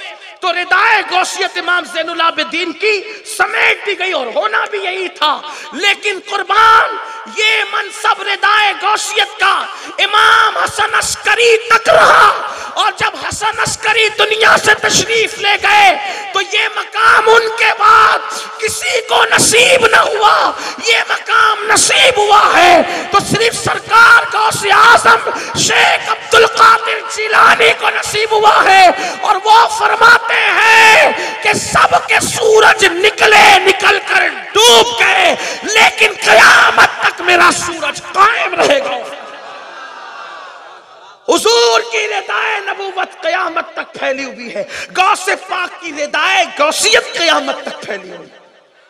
तो रिदाए गौसियत इमाम ज़ैनुल आबिदीन की समेट दी गई और होना भी यही था। लेकिन कुर्बान ये मनसब रिदाए गौसियत का इमाम हसन अस्करी तक रहा, और जब हसन अस्करी दुनिया से तशरीफ ले गए तो ये मकाम उनके बाद किसी को नसीब न हुआ। ये मकाम नसीब हुआ है तो सिर्फ सरकार गौसे आज़म शेख अब्दुल कादिर जिलानी को नसीब हुआ है, और वो फरमाते हैं कि सबके सूरज निकल कर डूब गए लेकिन क़यामत तक मेरा सूरज कायम रहेगा। हुजूर की रिदाए नबूवत क़यामत तक फैली हुई है, गौसे पाक की रिदाए गौसियत क़यामत तक फैली हुई है।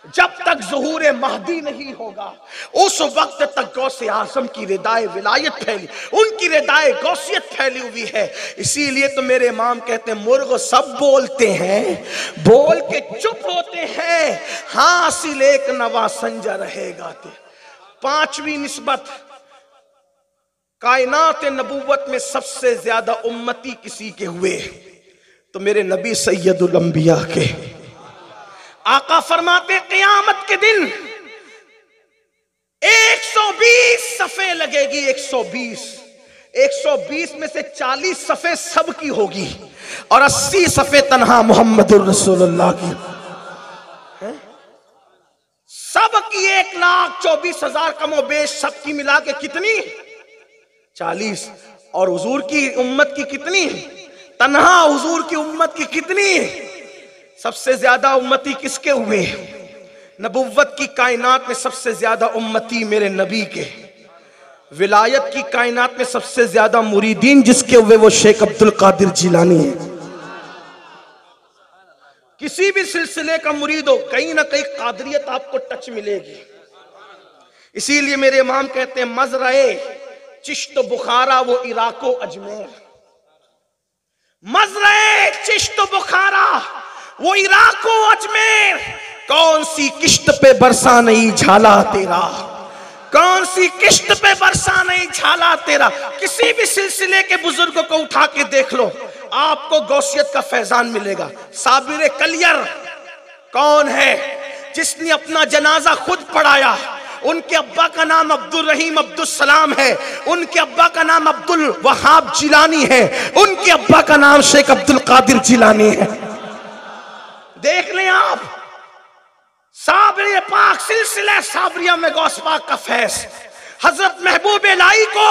जब तक ज़ुहूर महदी नहीं होगा उस वक्त तक गौसे आज़म की रिदाए विलायत फैली, उनकी रिदाए गौसियत फैली हुई है। इसीलिए तो मेरे इमाम कहते हैं मुर्ग सब बोलते हैं, बोल के चुप होते हैं, हासिल एक नवा संजा रहेगा। पांचवी निस्बत, कायनात नबूवत में सबसे ज्यादा उम्मती किसी के हुए तो मेरे नबी सैयदुल अंबिया के। आका फरमाते क़यामत के दिन 120 सफ़े लगेगी, 120 में से 40 सफ़े सबकी होगी और 80 सफ़े तन्हा मोहम्मदुर रसूलुल्लाह की। सबकी 1,24,000 कमोबेश, सबकी मिला के कितनी? 40। और हुजूर की उम्मत की कितनी? तन्हा हुजूर की उम्मत की कितनी? सबसे ज्यादा उम्मती किसके हुए? नबुव्वत की कायनात में सबसे ज्यादा उम्मती मेरे नबी के। विलायत की कायनात में सबसे ज्यादा मुरीदीन जिसके हुए वो शेख अब्दुल कादिर जिलानी है। किसी भी सिलसिले का मुरीद हो कहीं ना कहीं कादरियत आपको टच मिलेगी। इसीलिए मेरे इमाम कहते हैं मजराए चिश्त बुखारा वो इराको अजमेर, मजराए चिश्त बुखारा वो इराको अजमेर, कौन सी किश्त पे बरसा नहीं झाला तेरा, कौन सी किश्त पे बरसा नहीं झाला तेरा। किसी भी सिलसिले के बुजुर्गों को उठा के देख लो आपको गौसियत का फैजान मिलेगा। साबिर कलियर कौन है जिसने अपना जनाजा खुद पढ़ाया? उनके अब्बा का नाम अब्दुल रहीम अब्दुल सलाम है, उनके अब्बा का नाम अब्दुल वहाब जिलानी है, उनके अब्बा का नाम शेख अब्दुल कादिर जिलानी है। देख लें आप साबरिया पाक सिलसिला साबरिया में गौस पाक का फैज। हजरत महबूब इलाही को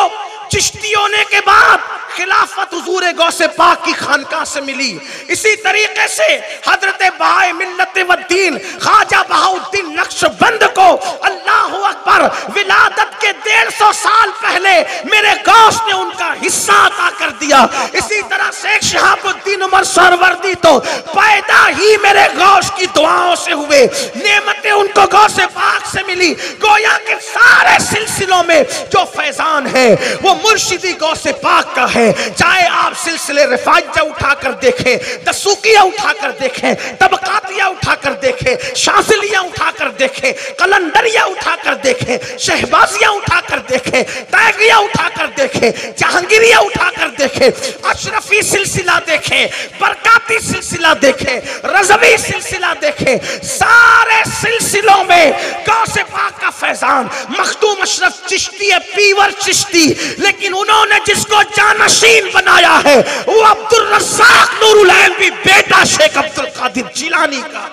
चिश्ती होने के बाद खिलाफत हुजूर गौसे पाक की खानकाह से मिली। इसी तरीके से हजरत बाए मिल्लत व दीन ख्वाजा बहाउद्दीन नक्शबंद को अल्लाह अकबर विलादत के 150 साल पहले मेरे गौस ने उनका हिस्सा अता कर दिया। इसी तरह शेख शहाबुद्दीन उमर सरवर्दी तो पैदा ही मेरे गौस की दुआओं से हुए, नेमतें उनको गौसे पाक से मिली। गोया के सारे सिलसिलों में जो फैजान है वो मुर्शिदी गौसे पाक का है। चाहे आप सिलसिले रिफाइजा उठाकर देखें, दसूकिया उठाकर देखें, तबकातिया उठाकर देखें, शाज़िलिया उठाकर देखें, कलंदरिया उठाकर देखें, शहबाजिया उठाकर देखें, तैगिया उठाकर देखें, जहांगीरिया उठाकर देखें, अशरफी सिलसिला देखें, बरकाती सिलसिला देखें, रज़वी सिलसिला देखें, सारे सिलसिलों में गौसे पाक का फैजान। मखदूम अशरफ चिश्ती है, पीवर चिश्ती, लेकिन उन्होंने जिसको जानशीन बनाया है वो अब्दुल रज़्ज़ाक नूरुल ऐन भी बेटा शेख अब्दुल कादिर जिलानी का।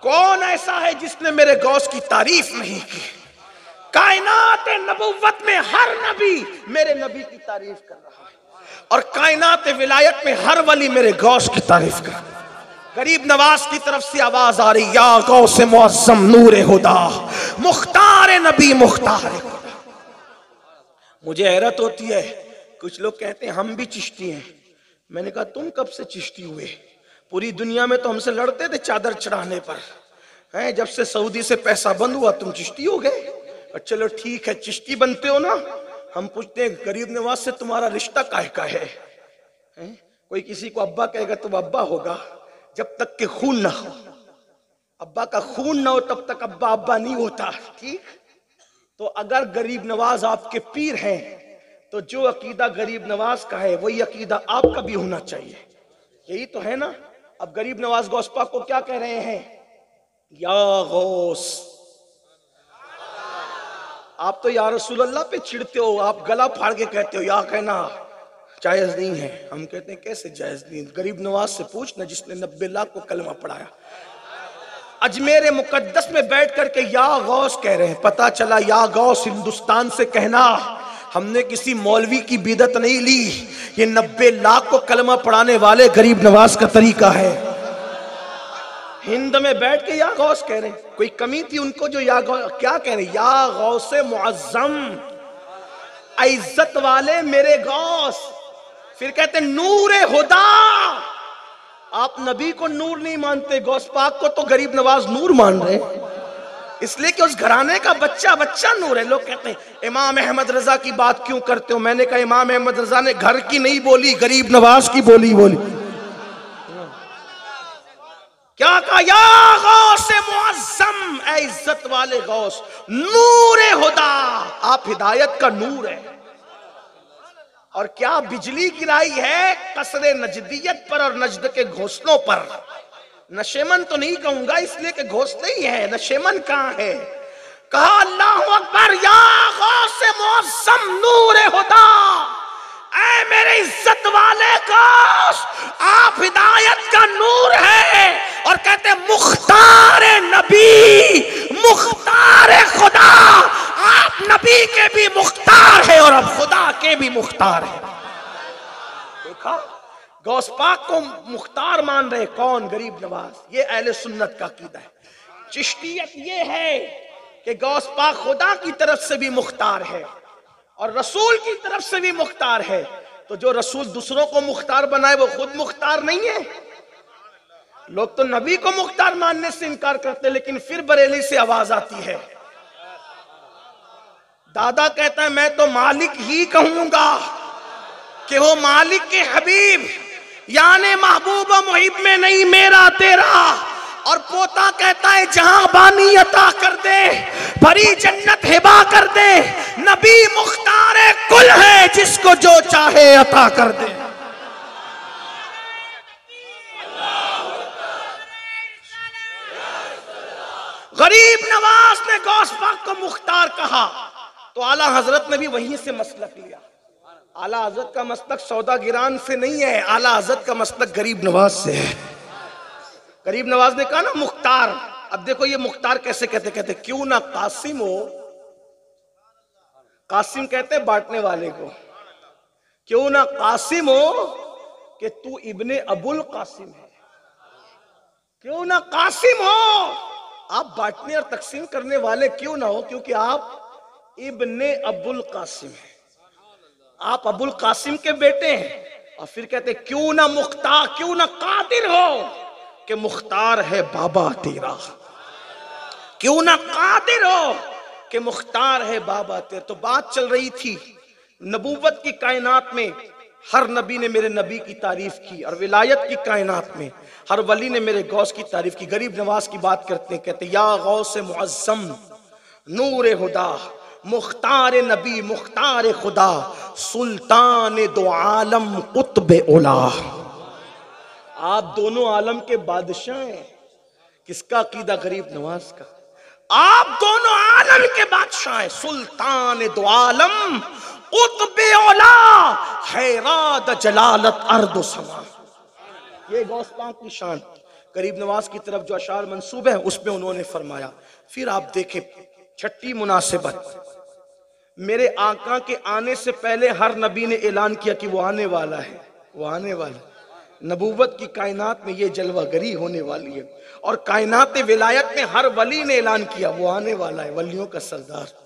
कौन ऐसा है जिसने मेरे गौस की तारीफ नहीं की? कायनात नबुव्वत में हर नबी मेरे नबी की तारीफ कर रहा है और कायनात विलायत में हर वली मेरे गौस की तारीफ कर रहा है। गरीब नवाज की तरफ से आवाज आ रही, या गौस मुअज़्ज़म नूरे हुदा मुख्तार नबी मुख्तार। मुझे हैरत होती है, कुछ लोग कहते हैं हम भी चिश्ती हैं। मैंने कहा तुम कब से चिश्ती हुए? पूरी दुनिया में तो हमसे लड़ते थे चादर चढ़ाने पर, हैं? जब से सऊदी से पैसा बंद हुआ तुम चिश्ती हो गए। और चलो ठीक है, चिश्ती बनते हो ना। हम पूछते हैं गरीब नवाज से तुम्हारा रिश्ता काहे का है? कोई किसी को अब्बा कहेगा तो अब्बा होगा जब तक के खून ना हो। अब्बा का खून ना हो तब तक अब्बा अब्बा नहीं होता। ठीक, तो अगर गरीब नवाज आपके पीर हैं तो जो अकीदा गरीब नवाज का है वही अकीदा आपका भी होना चाहिए। यही तो है ना। अब गरीब नवाज गौस पाक को क्या कह रहे हैं? या गौस। आप तो या रसूल अल्लाह पे चिढ़ते हो, आप गला फाड़ के कहते हो या कहना जायज नहीं है। हम कहते हैं कैसे जायज नहीं? गरीब नवाज से पूछना जिसने 90 लाख को कलमा पढ़ाया। अजमेर मुकद्दस में बैठ करके या गौस कह रहे हैं। पता चला या गौस हिंदुस्तान से कहना हमने किसी मौलवी की बिदत नहीं ली, ये 90 लाख को कलमा पढ़ाने वाले गरीब नवाज का तरीका है। हिंद में बैठ के या गौस कह रहे हैं। कोई कमी थी उनको जो या गौस क्या कह रहे हैं? या गौसे मुअज्जम, इज्जत वाले मेरे गौस। फिर कहते नूरे हुदा। आप नबी को नूर नहीं मानते, गौस पाक को तो गरीब नवाज नूर मान रहे हैं, इसलिए कि उस घराने का बच्चा बच्चा नूर है। लोग कहते हैं इमाम अहमद रजा की बात क्यों करते हो? मैंने कहा इमाम अहमद रजा ने घर की नहीं बोली, गरीब नवाज की बोली। क्या कहा? या गौस मुअज्जम, ऐ इज्जत वाले गौस, नूरे हुदा, आप हिदायत का नूर है। और क्या बिजली गिराई है कसरे नजदियत पर और नजद के घोंसलों पर। नशेमन तो नहीं कहूंगा इसलिए कि घोंसले ही है, नशेमन कहां है? कहा अल्लाहु अकबर, या गौस मुअज्जम नूरे हुदा, ऐ मेरे इज्जत वाले गौस, आप हिदायत का नूर है। और कहते मुख्तार नबी, मुख्तार खुदा, आप नबी के भी मुख्तार है और अब खुदा के भी मुख्तार है। देखा, गौस पाक को मुख्तार मान रहे कौन? गरीब नवाज। ये अहले सुन्नत का अकीदा है। चिश्तियत ये है कि गौस पाक खुदा की तरफ से भी मुख्तार है और रसूल की तरफ से भी मुख्तार है। तो जो रसूल दूसरों को मुख्तार बनाए वो खुद मुख्तार नहीं है। लोग तो नबी को मुख्तार मानने से इनकार करते, लेकिन फिर बरेली से आवाज आती है। दादा कहता है मैं तो मालिक ही कहूंगा कि वो मालिक के हबीब यानी महबूब मुहिब में नहीं मेरा तेरा। और पोता कहता है जहां बानी अता कर दे, भरी जन्नत हिबा कर दे, नबी मुख्तार कुल है जिसको जो चाहे अता कर दे। गरीब नवाज ने गौस पाक को मुख्तार कहा तो आला हजरत ने भी वहीं से मसलक लिया। आला हजरत का मसलक सौदागिरान से नहीं है, आला हजरत का मसलक गरीब नवाज से है। गरीब नवाज ने कहा ना मुख्तार। अब देखो ये मुख्तार कैसे कहते? कहते क्यों ना कासिम हो। कासिम कहते बांटने वाले को। क्यों ना कासिम हो कि तू इब्ने अबुल कासिम है। क्यों ना कासिम हो, आप बांटने और तकसीम करने वाले क्यों ना हो, क्योंकि आप इब्ने अबुल कासिम है, आप अबुल कासिम के बेटे हैं। और फिर कहते क्यों ना मुख्तार, क्यों ना कादिर हो कि मुख्तार है बाबा तेरा। क्यों ना कादिर हो कि मुख्तार है बाबा तेरा। तो बात चल रही थी नबूवत की कायनात में हर नबी ने मेरे नबी की तारीफ की, और विलायत की कायनात में हर वली ने मेरे गौस की तारीफ की। गरीब नवाज की बात करते हैं, कहते या गौस मुअज्जम नूर हुदा, मुख्तार नबी मुख्तार खुदा, सुल्तान दो आलम कुतुब उला। आप दोनों आलम के बादशाह हैं। किसका अकीदा? गरीब नवाज का। आप दोनों आलम के बादशाह हैं। सुल्तान दो आलम कुतुब उला, हैरात जलालत अर्द समा। ये गौस पाक की शान। गरीब नवाज की तरफ जो अशार मंसूब है उसमें उन्होंने फरमाया। फिर आप देखें छठी मुनासिबत, मेरे आका के आने से पहले हर नबी ने ऐलान किया कि वो आने वाला है, वो आने वाला। नबूवत की कायनात में ये जलवागरी होने वाली है, और कायनात विलायत में हर वली ने ऐलान किया वो आने वाला है, वलियों का सरदार।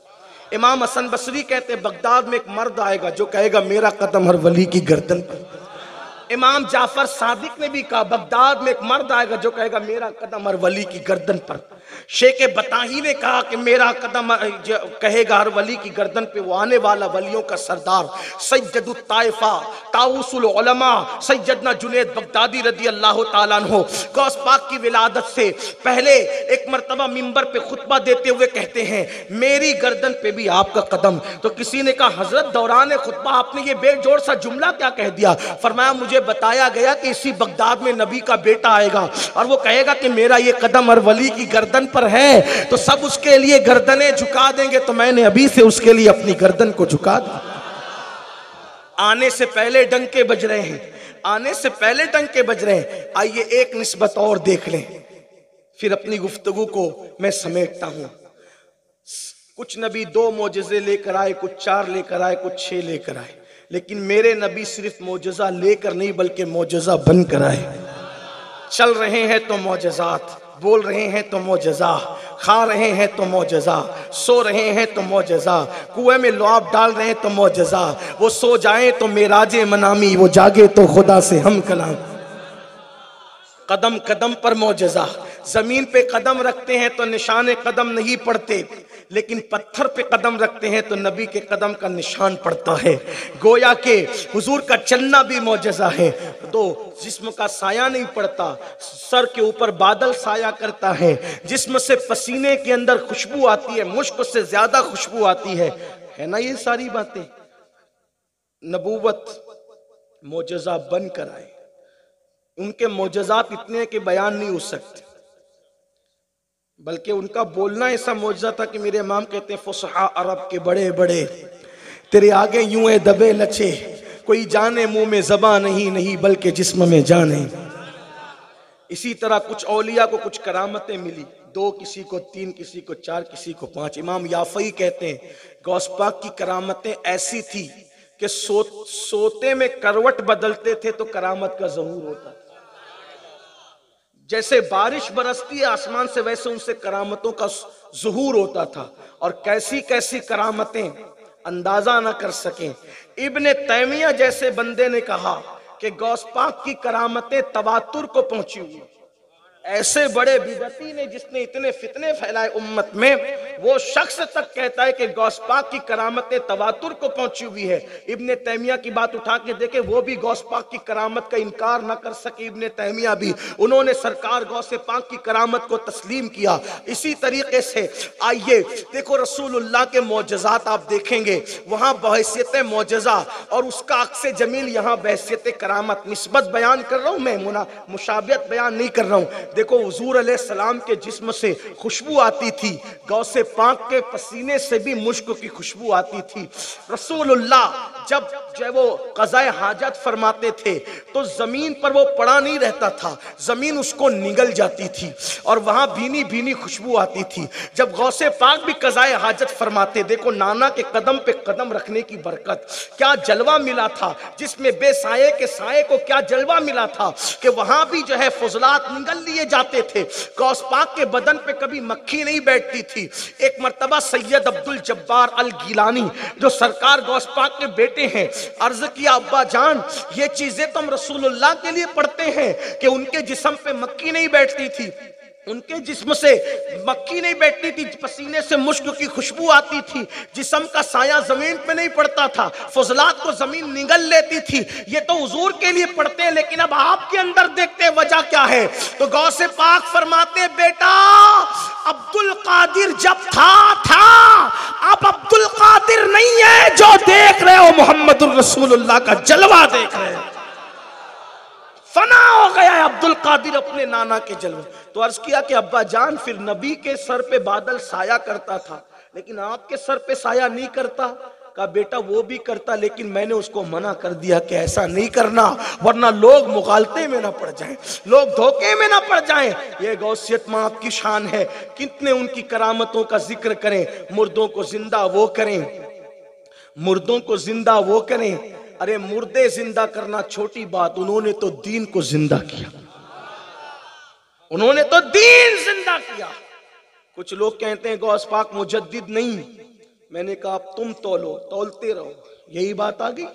इमाम हसन बसरी कहते बगदाद में एक मर्द आएगा जो कहेगा मेरा कदम हर वली की गर्दन पर। इमाम जाफर सादिक ने भी कहा बगदाद में एक मर्द आएगा जो कहेगा मेरा कदम हर वली की गर्दन पर। शेख बताही ने कहा कि मेरा कदम कहेगा हर वली की गर्दन पे वो आने वाला वलियों का सरदार सैयदुत ताइफा ताउसुल उलमा सैयदना जुनैद बगदादी रदी अल्लाह ताला अन्हु गौस पाक की विलादत से पहले एक मर्तबा मिंबर पे खुतबा देते हुए कहते हैं मेरी गर्दन पे भी आपका कदम। तो किसी ने कहा हजरत दौरान खुतबा आपने ये बेजोड़ सा जुमला क्या कह दिया? फरमाया मुझे बताया गया कि इसी बगदाद में नबी का बेटा आएगा और वो कहेगा कि मेरा ये कदम हर वली की गर्दन पर है, तो सब उसके लिए गर्दनें झुका देंगे। तो मैंने अभी से उसके लिए अपनी गर्दन को झुका दी। आने से पहले डंके बज रहे हैं, आने से पहले डंके बज रहे हैं। आइए एक निस्बत और देख लें, फिर अपनी गुफ्तगू को मैं समेटता हूं। कुछ नबी 2 मोजज़े लेकर आए, कुछ 4 लेकर आए, कुछ 6 लेकर आए, लेकिन मेरे नबी सिर्फ मोजज़ा लेकर नहीं बल्कि मोजज़ा बनकर आए। चल रहे हैं तो मोजज़ात, बोल रहे हैं तो मोजज़ा, खा रहे हैं तो मोजज़ा, सो रहे हैं तो मोजज़ा, कुएं में लुआब डाल रहे हैं तो मोजज़ा। वो सो जाए तो मेराजे मनामी, वो जागे तो खुदा से हम कलाम। कदम कदम पर मोजज़ा। जमीन पे कदम रखते हैं तो निशान कदम नहीं पड़ते, लेकिन पत्थर पे कदम रखते हैं तो नबी के कदम का निशान पड़ता है। गोया के हुजूर का चलना भी मोजज़ा है। तो जिस्म का साया नहीं पड़ता, सर के ऊपर बादल साया करता है, जिस्म से पसीने के अंदर खुशबू आती है, मुश्क से ज्यादा खुशबू आती है ना। ये सारी बातें नबूवत मोजज़ा बनकर आए। उनके मोजज़ात इतने कि बयान नहीं हो सकते, बल्कि उनका बोलना ऐसा मोजज़ा था कि मेरे इमाम कहते हैं फुसहा अरब के बड़े बड़े तेरे आगे यूं है दबे लचे, कोई जाने मुंह में ज़बान नहीं बल्कि जिस्म में जाने। इसी तरह कुछ औलिया को कुछ करामतें मिली, 2, किसी को 3, किसी को 4, किसी को 5। इमाम याफई कहते हैं गौस पाक की करामतें ऐसी थी कि सोते में करवट बदलते थे तो करामत का ज़हूर होता। जैसे बारिश बरसती है आसमान से, वैसे उनसे करामतों का ज़ुहूर होता था। और कैसी कैसी करामतें अंदाजा ना कर सकें। इब्ने तैमिया जैसे बंदे ने कहा कि गौस पाक की करामतें तवातुर को पहुंची हुई। ऐसे बड़े बिदअती ने जिसने इतने फितने फैलाए उम्मत में, वो शख्स तक कहता है कि गौस पाक की करामतें तवातुर को पहुंची हुई है। इब्ने तैमिया की बात उठा के देखे, वो भी गौस पाक की करामत का इनकार ना कर सके। इब्ने तैमिया भी, उन्होंने सरकार गौस पाक की करामत को तस्लीम किया। इसी तरीके से आइए देखो रसूलुल्लाह के मौजज़ात आप देखेंगे, वहां बहैसियत मौजज़ा और उसका अक्स जमील, यहाँ बहैसियत करामत। निस्बत बयान कर रहा हूं मैं, मुशाबियत बयान नहीं कर रहा हूं। देखो हुजूर अलैहिस्सलाम के जिस्म से खुशबू आती थी, गौसे पाक के पसीने से भी मुश्क की खुशबू आती थी। रसूलुल्लाह जब वो क़ज़ाए हाजत फरमाते थे तो जमीन पर वो पड़ा नहीं रहता था, जमीन उसको निगल जाती थी और वहां भीनी भीनी खुशबू आती थी। जब गौसे पाक भी क़ज़ाए हाजत फरमाते, देखो नाना के कदम पे कदम रखने की बरकत, क्या जलवा मिला था, जिसमें बेसाये के साये को क्या जलवा मिला था कि वहां भी जो है फजलात निगल लिए जाते थे। गौस पाक के बदन पे कभी मक्खी नहीं बैठती थी। एक मर्तबा सैयद अब्दुल जब्बार अल गिलानी जो सरकार गौस पाक के बेटे हैं, अर्ज किया अब्बा जान ये चीजें तो हम रसूलुल्लाह के लिए पढ़ते हैं कि उनके जिस्म पे मक्खी नहीं बैठती थी, उनके जिस्म से मक्खी नहीं बैठती थी, पसीने से मुश्क की खुशबू आती थी, जिस्म का साया जमीन पे नहीं पड़ता था, फजलात को जमीन निगल लेती थी। ये तो हुजूर के लिए पढ़ते हैं, लेकिन अब आपके अंदर देखते हैं वजह क्या है। तो गौसे पाक फरमाते बेटा अब्दुल कादिर जब था अब अब्दुल कादिर नहीं है जो देख रहे हो, मोहम्मदुर रसूलुल्लाह का जलवा देख रहे हो। फना हो गया है अब्दुल कादिर अपने नाना के जलवे। तो अर्ज किया कि अब्बा जान फिर नबी के सर पे बादल साया करता था, लेकिन आपके सर पे साया नहीं करता। कहा बेटा वो भी करता, लेकिन मैंने उसको मना कर दिया कि ऐसा नहीं करना, वरना लोग मुगालते में ना पड़ जाएं, लोग धोखे में ना पड़ जाएं। ये गौसियत मां आपकी शान है, कितने उनकी करामतों का जिक्र करें। मुर्दों को जिंदा वो करें, मुर्दों को जिंदा वो करें। अरे मुर्दे जिंदा करना छोटी बात, उन्होंने तो दीन को जिंदा किया, उन्होंने तो दीन जिंदा किया। कुछ लोग कहते हैं गौस पाक मुजद्दिद नहीं। मैंने कहा तुम तोलो, तोलते रहो, यही बात आ गई,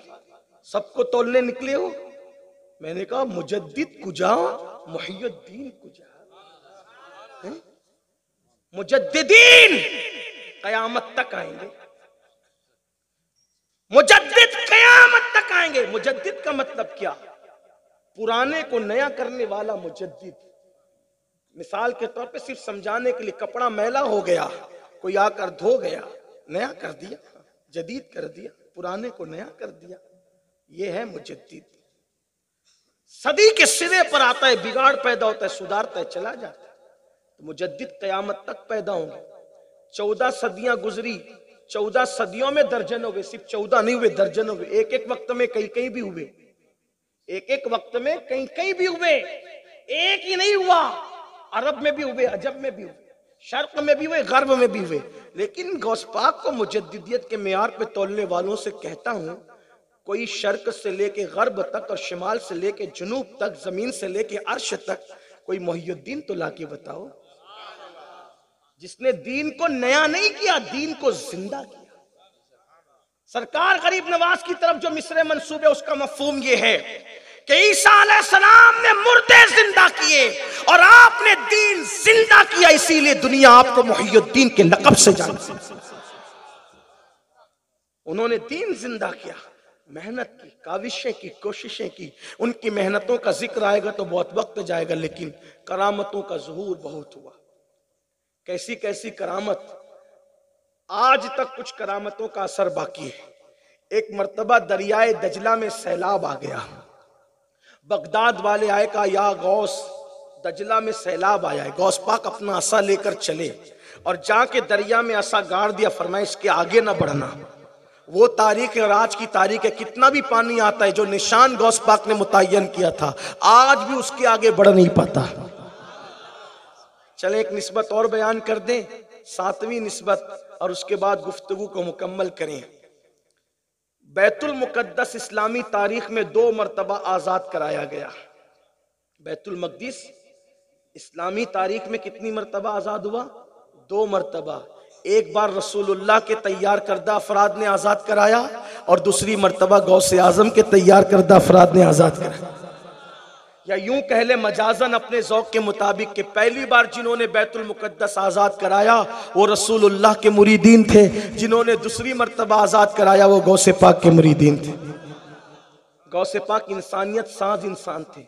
सबको तोलने निकले हो। मैंने कहा मुजद्दिद कुजा, मुहियुद्दीन कुजा। मुजद्दिदीन कयामत तक आएंगे, मुजद्दिद कयामत तक आएंगे। मुजद्दिद का मतलब क्या? पुराने को नया करने वाला मुजद्दिद। मिसाल के तौर पे सिर्फ समझाने के लिए, कपड़ा मैला हो गया, कोई आकर धो गया, नया कर दिया, जदीद कर दिया, पुराने को नया कर दिया, ये है मुजद्दिद। सदी के सिरे पर आता है, बिगाड़ पैदा होता है, सुधारता है, चला जाता है। तो मुजद्दिद कयामत तक पैदा होंगे। 14 सदियां गुजरी, 14 सदियों में दर्जनों हुए, सिर्फ 14 नहीं हुए, दर्जनों हुए। एक एक वक्त में कई कई भी हुए, एक एक वक्त में कई कई भी हुए, एक ही नहीं हुआ। अरब में भी हुए, अजब में भी हुए, शर्क में भी हुए, गर्ब में भी हुए। लेकिन गौस पाक को मुजद्दिदियत के मेयार पे तोलने वालों से कहता हूं, कोई शर्क से लेके गर्ब तक और शिमाल से लेके जुनूब तक, जमीन से लेके अर्श तक, कोई मोहिउद्दीन तो लाके बताओ, जिसने दीन को नया नहीं किया, दीन को जिंदा किया। सरकार गरीब नवाज की तरफ जो मिसरे मंसूबे, उसका मफहूम ये है कि ईसा अलैहिस्सलाम ने मुर्दे जिंदा किए और आपने दीन जिंदा किया, इसीलिए दुनिया आपको मुहिउद्दीन के लक़ब से जानती है। उन्होंने दीन जिंदा किया, मेहनत की, काविशें की, कोशिशें की। उनकी मेहनतों का जिक्र आएगा तो बहुत वक्त जाएगा, लेकिन करामतों का ज़ुहूर बहुत हुआ। कैसी कैसी करामत, आज तक कुछ करामतों का असर बाकी है। एक मर्तबा दरियाए दजला में सैलाब आ गया। बगदाद वाले आए, कहा या गौस, दजला में सैलाब आया है। गौस पाक अपना असा लेकर चले और जाके दरिया में असा गाड़ दिया, फरमाया इसके आगे ना बढ़ना। वो तारीख है और आज की तारीख है, कितना भी पानी आता है, जो निशान गौस पाक ने मुतय्यन किया था, आज भी उसके आगे बढ़ नहीं पाता। चले एक निस्बत और बयान कर दें, 7वीं निस्बत, और उसके बाद गुफ्तगू को मुकम्मल करें। बैतुल मुकद्दस इस्लामी तारीख में 2 मरतबा आजाद कराया गया। बैतुल मक़दिस इस्लामी तारीख में कितनी मरतबा आजाद हुआ? 2 मरतबा। एक बार रसूलुल्लाह के तैयार करदा अफराद ने आजाद कराया और दूसरी मरतबा गौसे आजम के तैयार करदा अफराद ने आजाद कराया। या यूं कह ले मजाजन अपने ज़ौक़ के मुताबिक कि पहली बार जिन्होंने बैतुल मुकद्दस आज़ाद कराया वो रसूलुल्लाह के मुरीदीन थे, जिन्होंने दूसरी मरतबा आज़ाद कराया वो गौसे पाक के मुरीदीन थे। गौसे पाक इंसानियत साज इंसान थे,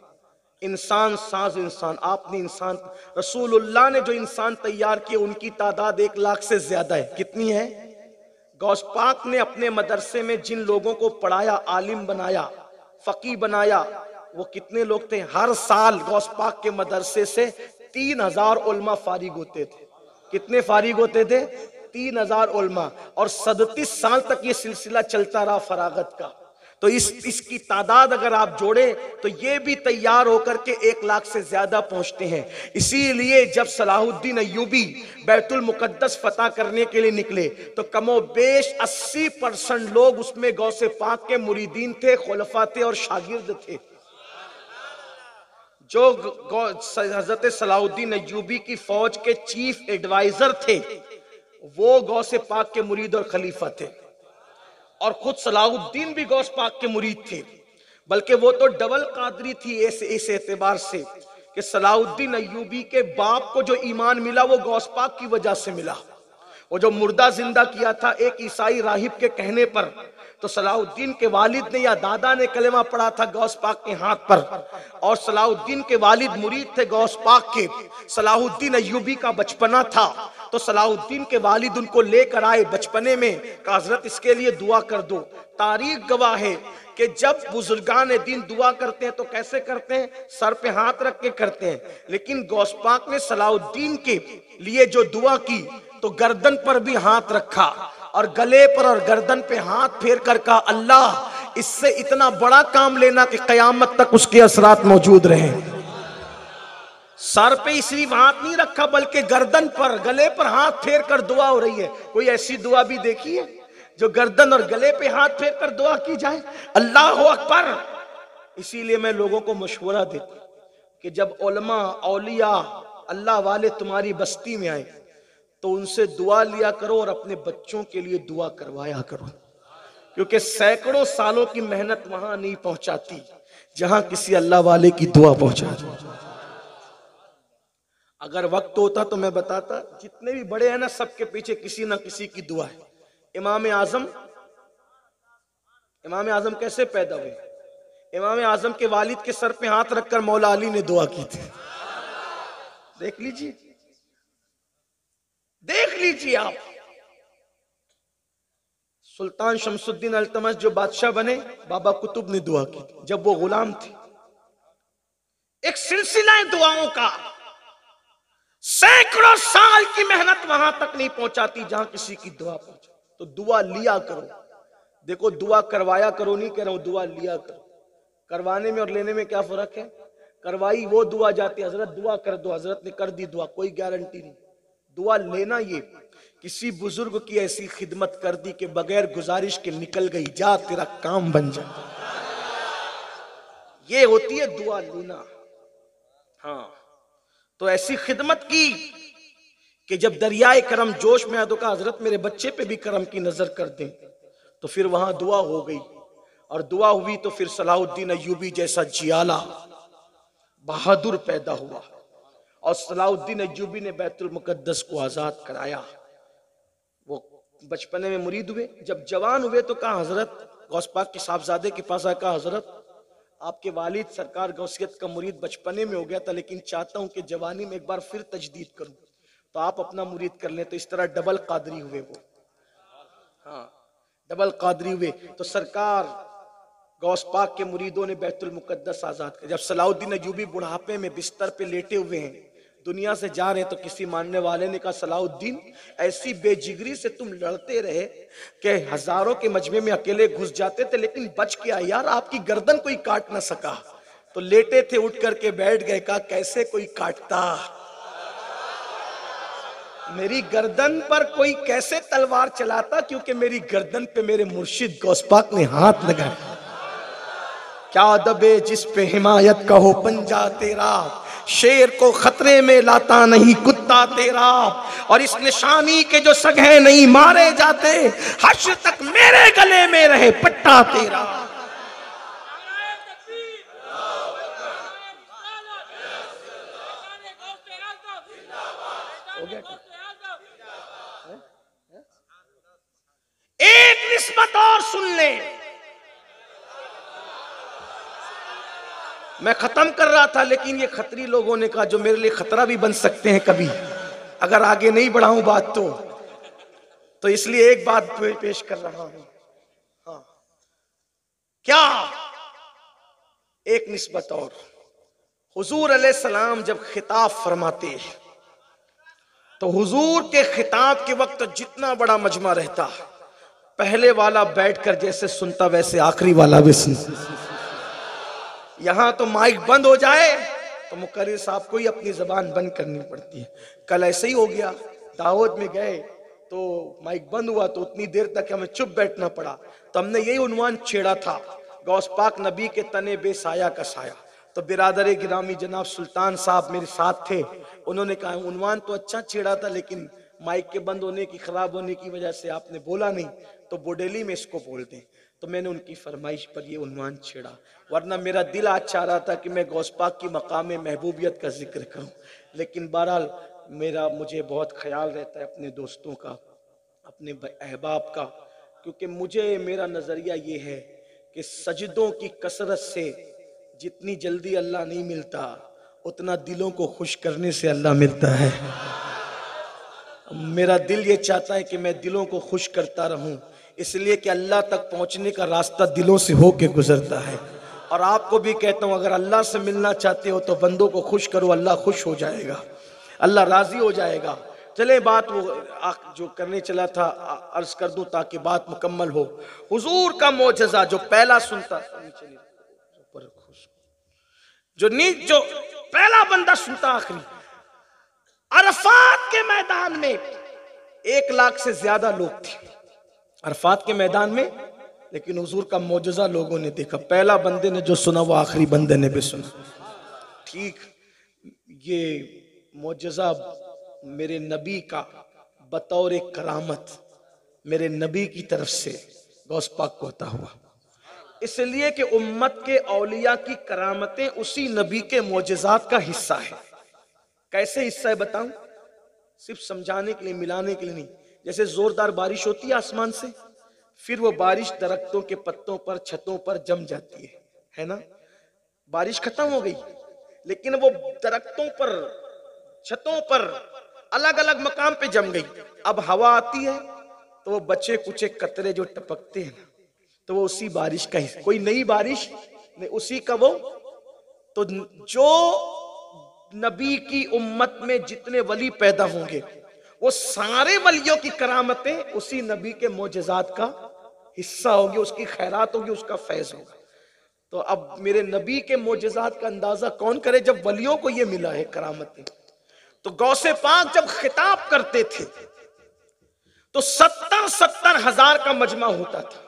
इंसान साज इंसान। आपने इंसान, रसूलुल्लाह ने जो इंसान तैयार किए उनकी तादाद 1 लाख से ज्यादा है। कितनी है? गौस पाक ने अपने मदरसे में जिन लोगों को पढ़ाया, आलिम बनाया, फकीह बनाया, वो कितने लोग थे? हर साल गौस पाक के मदरसे से 3000 उलमा फारिग होते थे। कितने फारिग होते थे? 3000 उलमा। और 37 साल तक ये सिलसिला चलता रहा फरागत का। तो इसकी तादाद अगर आप जोड़े तो ये भी तैयार होकर के 1 लाख से ज्यादा पहुंचते हैं। इसीलिए जब सलाहुद्दीन अय्यूबी बैतुल मुकद्दस फतह करने के लिए निकले तो कमोबेश 80% लोग उसमें गौसे पाक के मुरीदीन थे, खुलफा थे और शागिर्द थे। जो हजरत सलाहुद्दीन अय्यूबी की फौज के चीफ एडवाइजर थे वो गौसे पाक के मुरीद और खलीफा थे, और खुद सलाहुद्दीन भी गौस पाक के मुरीद थे। बल्कि वो तो डबल कादरी थी इस एतबार से कि सलाहुद्दीन अय्यूबी के बाप को जो ईमान मिला वो गौस पाक की वजह से मिला। वो जो मुर्दा जिंदा किया था एक ईसाई राहिब के कहने पर, तो सलाहुद्दीन के वालिद ने या दादा ने कलेमा पढ़ा था गौस पाक के हाथ पर, और सलाहुद्दीन के वालिद मुरीद थे गौस पाक के। सलाहुद्दीन अय्यूबी का बचपना था तो सलाहुद्दीन के वालिद उनको लेकर आए बचपने में, कहा हजरत इसके लिए दुआ कर दो। तारीख गवाह है कि जब बुजुर्गान दीन दुआ करते हैं तो कैसे करते हैं? सर पे हाथ रख के करते हैं। लेकिन गौस पाक ने सलाहुद्दीन के लिए जो दुआ की तो गर्दन पर भी हाथ रखा और गले पर और गर्दन पे हाथ फेर कर कहा, अल्लाह इससे इतना बड़ा काम लेना कि कयामत तक उसके असरात मौजूद रहें। सर पे सिर्फ हाथ नहीं रखा बल्कि गर्दन पर, गले पर हाथ फेर कर दुआ हो रही है। कोई ऐसी दुआ भी देखी है जो गर्दन और गले पे हाथ फेर कर दुआ की जाए? अल्लाह अकबर। इसीलिए मैं लोगों को मशवरा देता कि जब उलमा औलिया अल्लाह वाले तुम्हारी बस्ती में आए तो उनसे दुआ लिया करो और अपने बच्चों के लिए दुआ करवाया करो, क्योंकि सैकड़ों सालों की मेहनत वहां नहीं पहुंचाती जहां किसी अल्लाह वाले की दुआ पहुंचा। अगर वक्त होता तो मैं बताता, जितने भी बड़े हैं ना सबके पीछे किसी ना किसी की दुआ है। इमाम आजम, इमाम आजम कैसे पैदा हुए? इमाम आजम के वालिद के सर पे हाथ रखकर मौला अली ने दुआ की थी। देख लीजिए, देख लीजिए आप। सुल्तान शमसुद्दीन अल्तमश जो बादशाह बने, बाबा कुतुब ने दुआ की थी जब वो गुलाम थे। एक सिलसिला है दुआओं का, सैकड़ों साल की मेहनत वहां तक नहीं पहुंचाती जहां किसी की दुआ पहुंचे। तो दुआ लिया करो। देखो, दुआ करवाया करो नहीं कह रहा हूं, दुआ लिया करो। करवाने में और लेने में क्या फर्क है? करवाई वो दुआ जाती, हजरत दुआ कर दो, हजरत ने कर दी दुआ, कोई गारंटी नहीं। दुआ लेना, ये किसी बुजुर्ग की ऐसी खिदमत कर दी कि बगैर गुजारिश के निकल गई, जा तेरा काम बन जाए, ये होती है दुआ लेना। हाँ, तो ऐसी खिदमत की कि जब दरियाए करम जोश में आ तो कहा हजरत मेरे बच्चे पे भी करम की नजर कर दें। तो फिर वहां दुआ हो गई, और दुआ हुई तो फिर सलाहुद्दीन अय्यूबी जैसा जियाला बहादुर पैदा हुआ, और सलाहुद्दीन अय्यूबी ने बैतुल मुकद्दस को आजाद कराया। वो बचपने में मुरीद हुए, जब जवान हुए तो कहा हजरत गौस पाक के साहबजादे के पास आकर, हजरत आपके वालिद सरकार गौसियत का मुरीद बचपने में हो गया था, लेकिन चाहता हूं कि जवानी में एक बार फिर तजदीद करूं, तो आप अपना मुरीद कर लें। तो इस तरह डबल कादरी हुए वो। हाँ, डबल कादरी हुए। तो सरकार गौस पाक के मुरीदों ने बैतुल मुकद्दस आजाद किया। जब सलाहुद्दीन अय्यूबी बुढ़ापे में बिस्तर पे लेटे हुए हैं, दुनिया से जा रहे हैं, तो किसी मानने वाले ने कहा सलाहुद्दीन ऐसी बेजिगरी से तुम लड़ते रहे कि हजारों के मजमे में अकेले घुस जाते थे, लेकिन बच के आए यार, आपकी गर्दन कोई काट ना सका। तो लेटे थे, उठ करके बैठ गए, कहा कैसे कोई काटता, मेरी गर्दन पर कोई कैसे तलवार चलाता, क्योंकि मेरी गर्दन पे मेरे मुर्शिद गौस पाक ने हाथ लगाया। क्या दबे जिस पे हिमायत का हो पंजा तेरा, शेर को खतरे में लाता नहीं कुत्ता तेरा, और इस निशानी के जो सगे नहीं मारे जाते, हश्र तक मेरे गले में रहे पट्टा तेरा। एक निस्बत और सुन ले, मैं खत्म कर रहा था, लेकिन ये खतरी लोगों ने कहा जो मेरे लिए खतरा भी बन सकते हैं कभी, अगर आगे नहीं बढ़ाऊं बात तो इसलिए एक बात पेश कर रहा हूं। हाँ, क्या एक निस्बत और, हुजूर अलैहिस्सलाम जब खिताब फरमाते तो हुजूर के खिताब के वक्त जितना बड़ा मजमा रहता, पहले वाला बैठकर जैसे सुनता वैसे आखिरी वाला भी सुनता। यहां तो माइक बंद हो जाए तो मुकर्रिर साहब को ही अपनी जबान बंद करनी पड़ती है। कल ऐसे ही हो गया, दावत में गए तो माइक बंद हुआ तो उतनी देर तक हमें चुप बैठना पड़ा। तो हमने यही उन्वान छेड़ा था, गौस पाक नबी के तने बेसाया का साया। तो बिरादर गिरामी जनाब सुल्तान साहब मेरे साथ थे, उन्होंने कहा उन्वान तो अच्छा छेड़ा था, लेकिन माइक के बंद होने की, खराब होने की वजह से आपने बोला नहीं, तो बोडेली में इसको बोल दें। तो मैंने उनकी फरमाइश पर ये उन्वान छेड़ा, वरना मेरा दिल आज चाह रहा था कि मैं गौस पाक की मकाम महबूबियत का जिक्र करूं, लेकिन बहरहाल मुझे बहुत ख्याल रहता है अपने दोस्तों का, अपने अहबाब का, क्योंकि मेरा नज़रिया ये है कि सजदों की कसरत से जितनी जल्दी अल्लाह नहीं मिलता, उतना दिलों को खुश करने से अल्लाह मिलता है। मेरा दिल ये चाहता है कि मैं दिलों को खुश करता रहूं, इसलिए कि अल्लाह तक पहुंचने का रास्ता दिलों से होके गुजरता है। और आपको भी कहता हूं, अगर अल्लाह से मिलना चाहते हो तो बंदों को खुश करो, अल्लाह खुश हो जाएगा, अल्लाह राजी हो जाएगा। चले बात वो जो करने चला था अर्ज कर दूं ताकि बात मुकम्मल हो। हुजूर का मोजज़ा जो पहला सुनता, जो पहला बंदा सुनता आखिरी, अरफात के मैदान में 1 लाख से ज्यादा लोग थे अरफात के मैदान में, लेकिन हुजूर का मोजज़ा लोगों ने देखा। पहला बंदे ने जो सुना वो आखिरी बंदे ने भी सुना। ठीक, ये मोजज़ा मेरे नबी का बतौर एक करामत मेरे नबी की तरफ से गौस पाक को अता हुआ, इसलिए कि उम्मत के औलिया की करामतें उसी नबी के मोजज़ात का हिस्सा है। कैसे हिस्सा है बताऊं? सिर्फ समझाने के लिए, मिलाने के लिए नहीं। जैसे जोरदार बारिश होती है आसमान से, फिर वो बारिश दरख्तों के पत्तों पर, छतों पर जम जाती है ना? बारिश खत्म हो गई, लेकिन वो दरख्तों पर, छतों पर, अलग अलग मकाम पे जम गई। अब हवा आती है तो वो बचे कुचे कतरे जो टपकते हैं ना, तो वो उसी बारिश का हिस्सा, कोई नई बारिश नहीं, उसी का वो। तो जो नबी की उम्मत में जितने वली पैदा होंगे, वो सारे वलियों की करामतें उसी नबी के मोजज़ात का हिस्सा होगी, उसकी खैरात होगी, उसका फैज होगा। तो अब मेरे नबी के मोजज़ात का अंदाजा कौन करे जब वलियों को ये मिला है करामतें। तो गौसे पाक जब खिताब करते थे तो 70-70 हजार का मजमा होता था।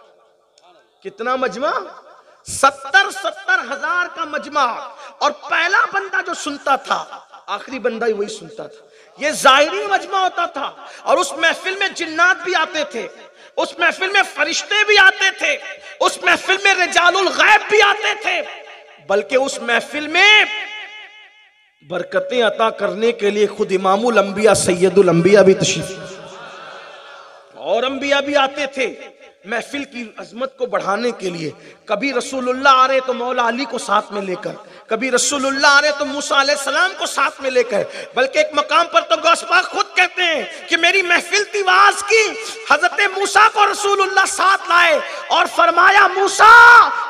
कितना मजमा? 70-70 हजार का मजमा। और पहला बंदा जो सुनता था, आखिरी बंदा ही वही सुनता था। ये जाहिरी मजमा होता था, और उस महफिल में जिन्नात भी आते थे, उस महफिल में फरिश्ते भी आते थे, उस महफिल में रिजालुल गैब भी आते थे, बल्कि उस महफिल में बरकतें अता करने के लिए खुद इमामुल अंबिया सैयदुल अंबिया भी तशरीफ, और अंबिया भी आते थे महफिल की अजमत को बढ़ाने के लिए। कभी रसूलुल्लाह आ रहे तो मौला अली को साथ में लेकर, कभी रसूलुल्लाह आ रहे तो मूसा अलैहिस्सलाम को साथ में लेकर। बल्कि एक मकाम पर तो गौस पाक खुद कहते हैं कि मेरी महफिल थी वाज की, हजरत मूसा को रसूलुल्लाह साथ लाए और फरमाया, मूसा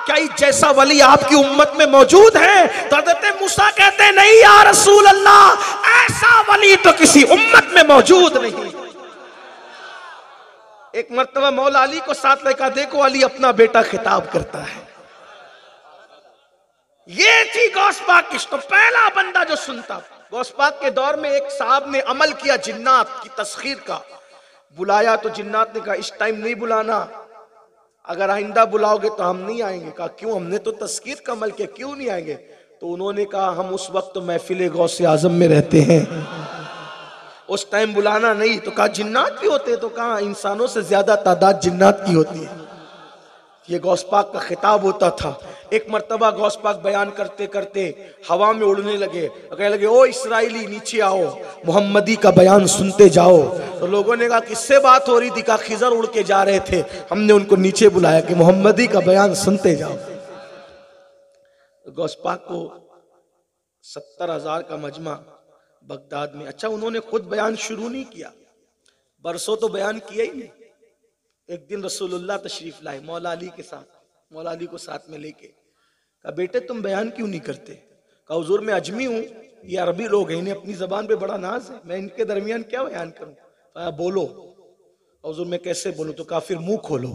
क्या इस जैसा वली आपकी उम्मत में मौजूद है? तो हजरत मूसा कहते हैं, नहीं या रसूल अल्लाह, ऐसा वली तो किसी उम्मत में मौजूद नहीं। एक मर्तबा मौला अली को साथ लेकर, देखो अली अपना बेटा खिताब करता है। ये थी गौस पाक की। तो पहला बंदा जो सुनता, गौस पाक के दौर में एक साहब ने अमल किया जिन्नात की तस्खीर का। बुलाया तो जिन्नात ने कहा इस टाइम नहीं बुलाना, अगर आइंदा बुलाओगे तो हम नहीं आएंगे। कहा क्यों? हमने तो तस्खीर का अमल किया, क्यों नहीं आएंगे? तो उन्होंने कहा हम उस वक्त तो महफिल गौसे आजम में रहते हैं, उस टाइम बुलाना नहीं। तो कहा जिन्नात भी होते? तो कहा इंसानों से ज्यादा तादाद जिन्नात की होती है। ये गौस पाक का खिताब होता था। एक मर्तबा गौस पाक बयान करते करते हवा में उड़ने लगे, कहने लगे ओ इसराइली नीचे आओ, मोहम्मदी का बयान सुनते जाओ। तो लोगों ने कहा किससे बात हो रही थी? कहा खिजर उड़ के जा रहे थे, हमने उनको नीचे बुलाया कि मोहम्मदी का बयान सुनते जाओ। गौस पाक को 70,000 का मजमा बगदाद में। अच्छा, उन्होंने खुद बयान शुरू नहीं किया, बरसों तो बयान किया ही नहीं। एक दिन रसूलुल्लाह तशरीफ लाए मौला अली के साथ, मौला अली को साथ में लेके। कहा बेटे तुम बयान क्यों नहीं करते? कहा हुजूर मैं अजमी हूँ, ये अरबी लोग हैं, इन्हें अपनी जबान पे बड़ा नाज है, मैं इनके दरमियान क्या बयान करूं? कहा बोलो। हुजूर मैं कैसे बोलूं? तो कहा फिर मुंह खोलो।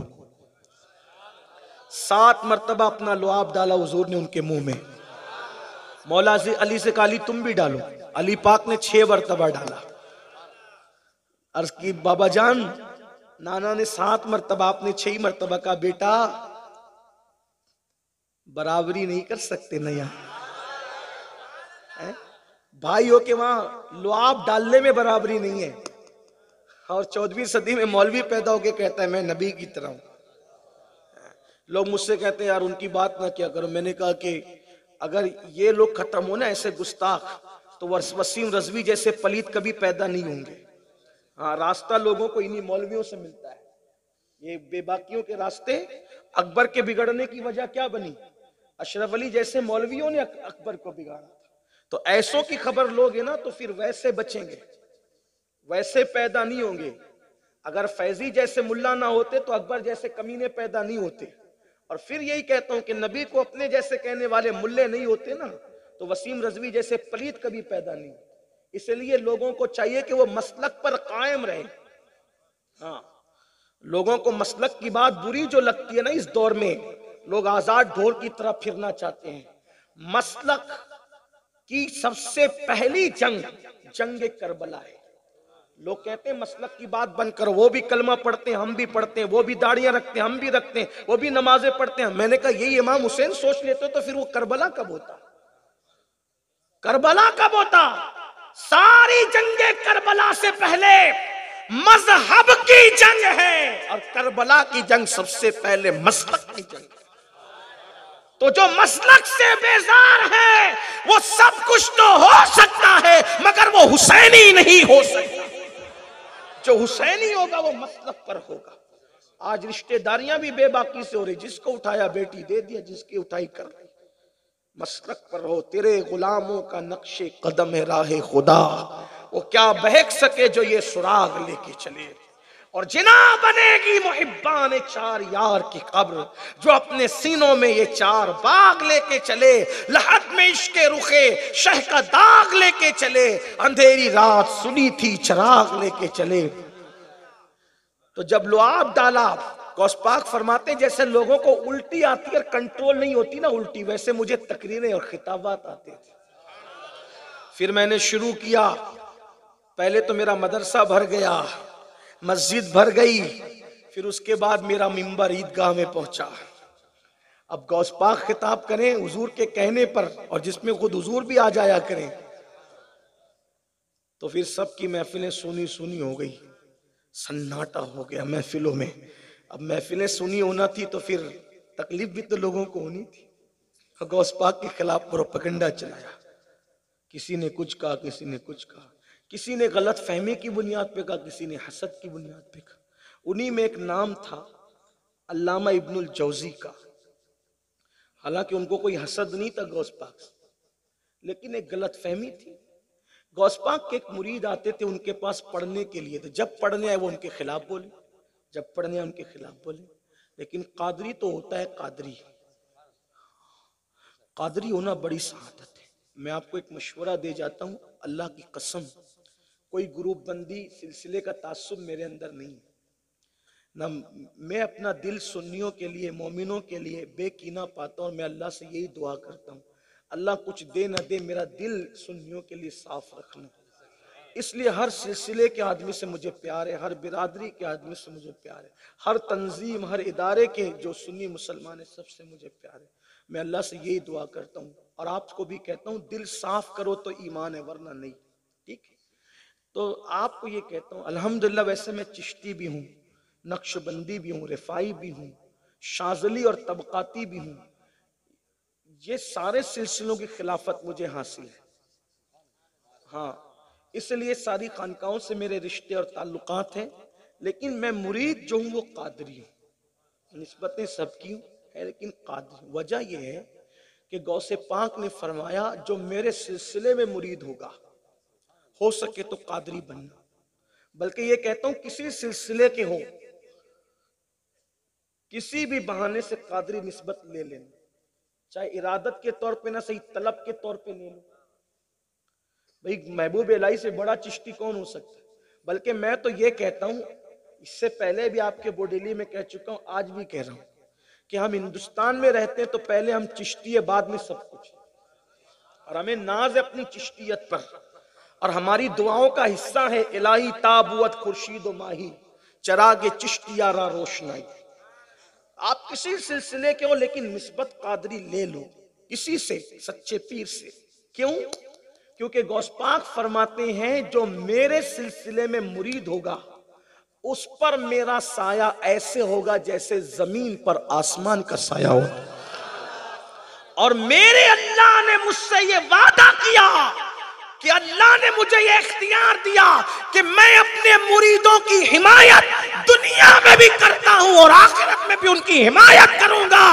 7 मरतबा अपना लुआब डाला हुजूर ने उनके मुंह में। मौला अली से कहा अली तुम भी डालो। अली पाक ने 6 मरतबा डाला। अर्ज की बाबा जान, नाना ने 7 मरतबा, आपने 6 मरतबा। का बेटा बराबरी नहीं कर सकते ना यहाँ, भाई हो के वहां लुआब डालने में बराबरी नहीं है। और 14वीं सदी में मौलवी पैदा होके कहता है मैं नबी की तरह हूं। लोग मुझसे कहते हैं यार उनकी बात ना क्या करो। मैंने कहा कि अगर ये लोग खत्म हो ना ऐसे गुस्ताख, तो वसीम रजवी जैसे पलीत कभी पैदा नहीं होंगे। हाँ, रास्ता लोगों को इन्हीं मौलवियों से मिलता है। ये बेबाकियों के रास्ते अकबर के बिगड़ने की वजह क्या बनी? अशरफ अली जैसे मौलवियों ने अकबर को बिगाड़ा। तो ऐसों की खबर लोगे ना तो फिर वैसे बचेंगे, वैसे पैदा नहीं होंगे। अगर फैजी जैसे मुल्ला ना होते तो अकबर जैसे कमीने पैदा नहीं होते। और फिर यही कहता हूं कि नबी को अपने जैसे कहने वाले मुल्ले नहीं होते ना, तो वसीम रजवी जैसे पलीत कभी पैदा नहीं। इसलिए लोगों को चाहिए कि वो मसलक पर कायम रहे। हाँ, लोगों को मसलक की बात बुरी जो लगती है ना, इस दौर में लोग आजाद ढोर की तरफ फिरना चाहते हैं। मसलक की सबसे पहली जंग करबला है। लोग कहते हैं मसलक की बात बंद करो, वो भी कलमा पढ़ते हैं, हम भी पढ़ते हैं, वो भी दाढ़ियां रखते हैं, हम भी रखते हैं, वो भी नमाजें पढ़ते हैं। मैंने कहा यही इमाम हुसैन सोच लेते तो फिर वो करबला कब होता? करबला कब होता? सारी जंगे करबला से पहले मजहब की जंग है, और करबला की जंग सबसे पहले मसलक की जंग है। तो जो मसलक से बेजार है वो सब कुछ तो हो सकता है, मगर वो वो हुसैनी नहीं हो सकता। जो हुसैनी होगा वो मसलक पर होगा। आज रिश्तेदारियां भी बेबाकी से हो रही, जिसको उठाया बेटी दे दिया, जिसकी उठाई कर रही। मसलक पर हो, तेरे गुलामों का नक्शे कदम है राह खुदा, वो क्या बहक सके जो ये सुराग लेके चले। और जिना बनेगी मुहिब्बान चार यार की कब्र, जो अपने सीनों में ये चार बाग लेके चले। लहद में इश्के रुखे शह का दाग लेके चले, अंधेरी रात सुनी थी चिराग लेके चले। तो जब लुआब डाला, गौस पाक फरमाते जैसे लोगों को उल्टी आती है, कंट्रोल नहीं होती ना उल्टी, वैसे मुझे तकरीरें और खिताबात आते थे। फिर मैंने शुरू किया। पहले तो मेरा मदरसा भर गया, मस्जिद भर गई, फिर उसके बाद मेरा मिंबर ईदगाह में पहुंचा। अब गौस पाक खिताब करें हुजूर के कहने पर, और जिसमें खुद हुजूर भी आ जाया करें, तो फिर सबकी महफिलें सुनी सुनी हो गई, सन्नाटा हो गया महफिलों में। अब महफिलें सुनी होना थी तो फिर तकलीफ भी तो लोगों को होनी थी। गौस पाक के खिलाफ प्रोपेगेंडा चलाया, किसी ने कुछ कहा, किसी ने कुछ कहा, किसी ने गलत फहमी की बुनियाद पे कहा, किसी ने हसद की बुनियाद पे कहा। उन्हीं में एक नाम था अल्लामा इब्नुल जौजी का। हालांकि उनको कोई हसद नहीं था गौस पाक से, लेकिन एक गलत फहमी थी। गौस पाक के एक मुरीद आते थे उनके पास पढ़ने के लिए, तो जब पढ़ने आए वो उनके खिलाफ बोले, जब पढ़ने आए उनके खिलाफ बोले। लेकिन कादरी तो होता है कादरी, कादरी होना बड़ी शहादत है। मैं आपको एक मशवरा दे जाता हूँ, अल्लाह की कसम, कोई ग्रुप बंदी सिलसिले का तासुब मेरे अंदर नहीं है ना। मैं अपना दिल सुन्नियों के लिए, मोमिनों के लिए बेकीना पाता हूँ, और मैं अल्लाह से यही दुआ करता हूँ, अल्लाह कुछ दे ना दे, मेरा दिल सुन्नियों के लिए साफ रखना। इसलिए हर सिलसिले के आदमी से मुझे प्यार है, हर बिरादरी के आदमी से मुझे प्यार है, हर तंजीम, हर इदारे के जो सुन्नी मुसलमान है सबसे मुझे प्यार है। मैं अल्लाह से यही दुआ करता हूँ, और आपको भी कहता हूँ, दिल साफ करो तो ईमान है, वरना नहीं। ठीक है, तो आपको ये कहता हूँ अल्हम्दुलिल्लाह। वैसे मैं चिश्ती भी हूँ, नक्शबंदी भी हूँ, रिफाई भी हूँ, शाजली और तबकाती भी हूँ। ये सारे सिलसिलों की खिलाफत मुझे हासिल है। हाँ, इसलिए सारी खानकाओं से मेरे रिश्ते और ताल्लुकात हैं, लेकिन मैं मुरीद जो हूँ वो कादरी हूँ। निस्बतें सबकी है लेकिन कादरी। वजह यह है कि गौसे पाक ने फरमाया जो मेरे सिलसिले में मुरीद होगा, हो सके तो कादरी बनना। बल्कि ये कहता हूं किसी सिलसिले के हो, किसी भी बहाने से कादरी निस्बत ले लेना, चाहे इरादत के तौर पे ना सही, तलब के तौर पे ले लो। भाई महबूब इलाही से बड़ा चिश्ती कौन हो सकता है। बल्कि मैं तो ये कहता हूं, इससे पहले भी आपके बोडेली में कह चुका हूं, आज भी कह रहा हूं, कि हम हिंदुस्तान में रहते हैं तो पहले हम चिश्ती है, बाद में सब कुछ। और हमें नाज है अपनी चिश्तियत पर, और हमारी दुआओं का हिस्सा है इलाही ताबुअत खुर्शीद माही चरागे चिश्तियारा रोशनाई। आप किसी सिलसिले के हो लेकिन निस्बत कादरी ले लो, किसी से, सच्चे पीर से। क्यों? क्योंकि गौस पाक फरमाते हैं जो मेरे सिलसिले में मुरीद होगा उस पर मेरा साया ऐसे होगा जैसे जमीन पर आसमान का साया हो। और मेरे अल्लाह ने मुझसे ये वादा किया कि अल्लाह ने मुझे ये इख्तियार दिया कि मैं अपने मुरीदों की हिमायत दुनिया में भी करता हूं और आखिरत में भी उनकी हिमायत करूंगा।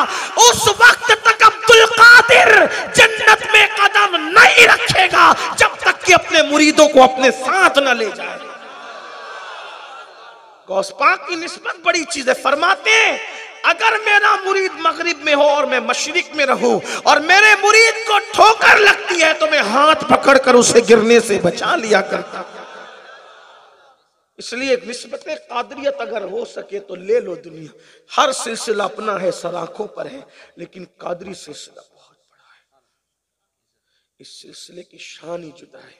उस वक्त तक अब्दुल कादिर जन्नत में कदम नहीं रखेगा जब तक कि अपने मुरीदों को अपने साथ न ले जाए। गौस पाक की निस्बत बड़ी चीज है। फरमाते हैं अगर मेरा मुरीद मगरिब में हो और मैं मशरिक में रहूं और मेरे मुरीद को ठोकर लगती है तो मैं हाथ पकड़कर उसे गिरने से बचा लिया करता। इसलिए निस्बत कादरियत अगर हो सके तो ले लो। दुनिया हर सिलसिला अपना है, सराखों पर है, लेकिन कादरी सिलसिला बहुत बड़ा है। इस सिलसिले की शान ही जुदा है।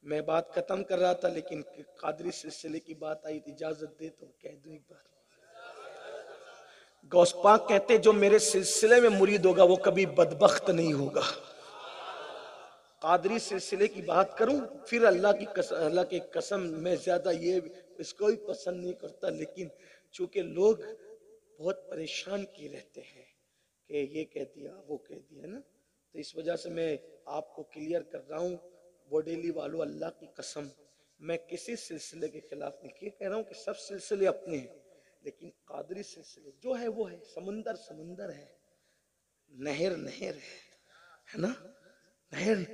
मैं बात खत्म कर रहा था लेकिन कादरी सिलसिले की बात आई, इजाजत दे तो कह दूं एक बात। गौस पाक कहते जो मेरे सिलसिले में मुरीद होगा वो कभी बदबख्त नहीं होगा। कादरी सिलसिले की बात करूं फिर अल्लाह की कसम मैं ज्यादा ये इसको भी पसंद नहीं करता, लेकिन चूंकि लोग बहुत परेशान किए रहते हैं कि ये कह दिया वो कह दिया ना, तो इस वजह से मैं आपको क्लियर कर रहा हूं। बोडेली वालों, अल्लाह की कसम, मैं किसी सिलसिले के खिलाफ नहीं कह रहा हूँ कि सब सिलसिले अपने हैं, लेकिन कादरी सिलसिले जो है वो है, समुंदर समुंदर है, नहर नहर है ना, नहर।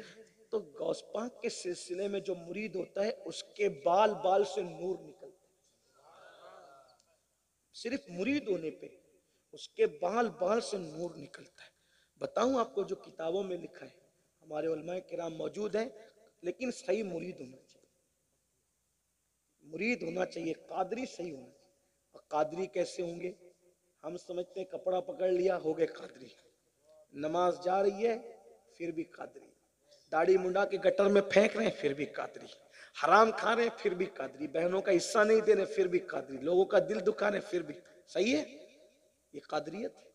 तो गौस पाक के सिलसिले में जो मुरीद होता है उसके बाल बाल से नूर निकलता है, सिर्फ मुरीद होने पे उसके बाल बाल से नूर निकलता है। बताऊं आपको, जो किताबों में लिखा है, हमारे उलमाए किराम मौजूद हैं, लेकिन सही मुरीद होना चाहिए, मुरीद होना चाहिए, कादरी सही होना चाहिए। और कादरी कैसे होंगे? हम समझते हैं कपड़ा पकड़ लिया हो गए कादरी, नमाज जा रही है फिर भी कादरी, दाढ़ी मुंडा के गटर में फेंक रहे हैं फिर भी कादरी, हराम खा रहे हैं फिर भी कादरी, बहनों का हिस्सा नहीं दे रहे फिर भी कादरी, लोगों का दिल दुखा रहे फिर भी। सही है? ये कादरियत है।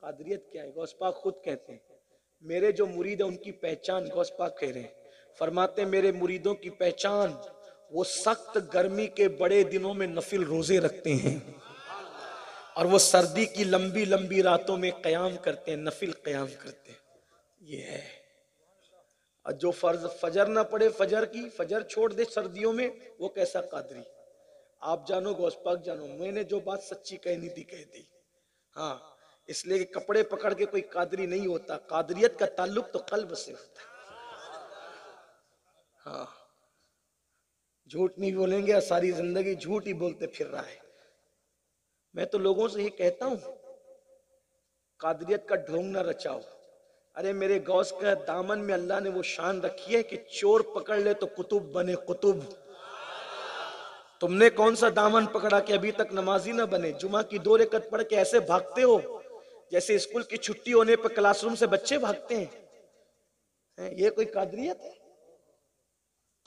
कादरियत क्या है? गौस पाक खुद कहते हैं, मेरे जो मुरीद है उनकी पहचान, गौस पाक कह रहे हैं, फरमाते मेरे मुरीदों की पहचान, वो सख्त गर्मी के बड़े दिनों में नफिल रोजे रखते हैं, और वो सर्दी की लंबी लंबी रातों में कयाम करते हैं, नफिल कयाम करते हैं। ये है। और जो फर्ज फजर ना पड़े, फजर की फजर छोड़ दे सर्दियों में, वो कैसा कादरी? आप जानो, गौस पाक जानो, मैंने जो बात सच्ची कहनी थी कह दी। हाँ, इसलिए कि कपड़े पकड़ के कोई कादरी नहीं होता, कादरियत का ताल्लुक तो कल्ब से होता है। हाँ, झूठ नहीं बोलेंगे, सारी जिंदगी झूठ ही बोलते फिर रहा है। मैं तो लोगों से ये कहता हूं, कादरियत का ढोंग ना रचाओ। अरे मेरे गौस का दामन में अल्लाह ने वो शान रखी है कि चोर पकड़ ले तो कुतुब बने कुतुब। तुमने कौन सा दामन पकड़ा कि अभी तक नमाजी ना बने? जुमा की 2 रकअत पढ़ के ऐसे भागते हो जैसे स्कूल की छुट्टी होने पर क्लासरूम से बच्चे भागते हैं। ये कोई कादरियत है?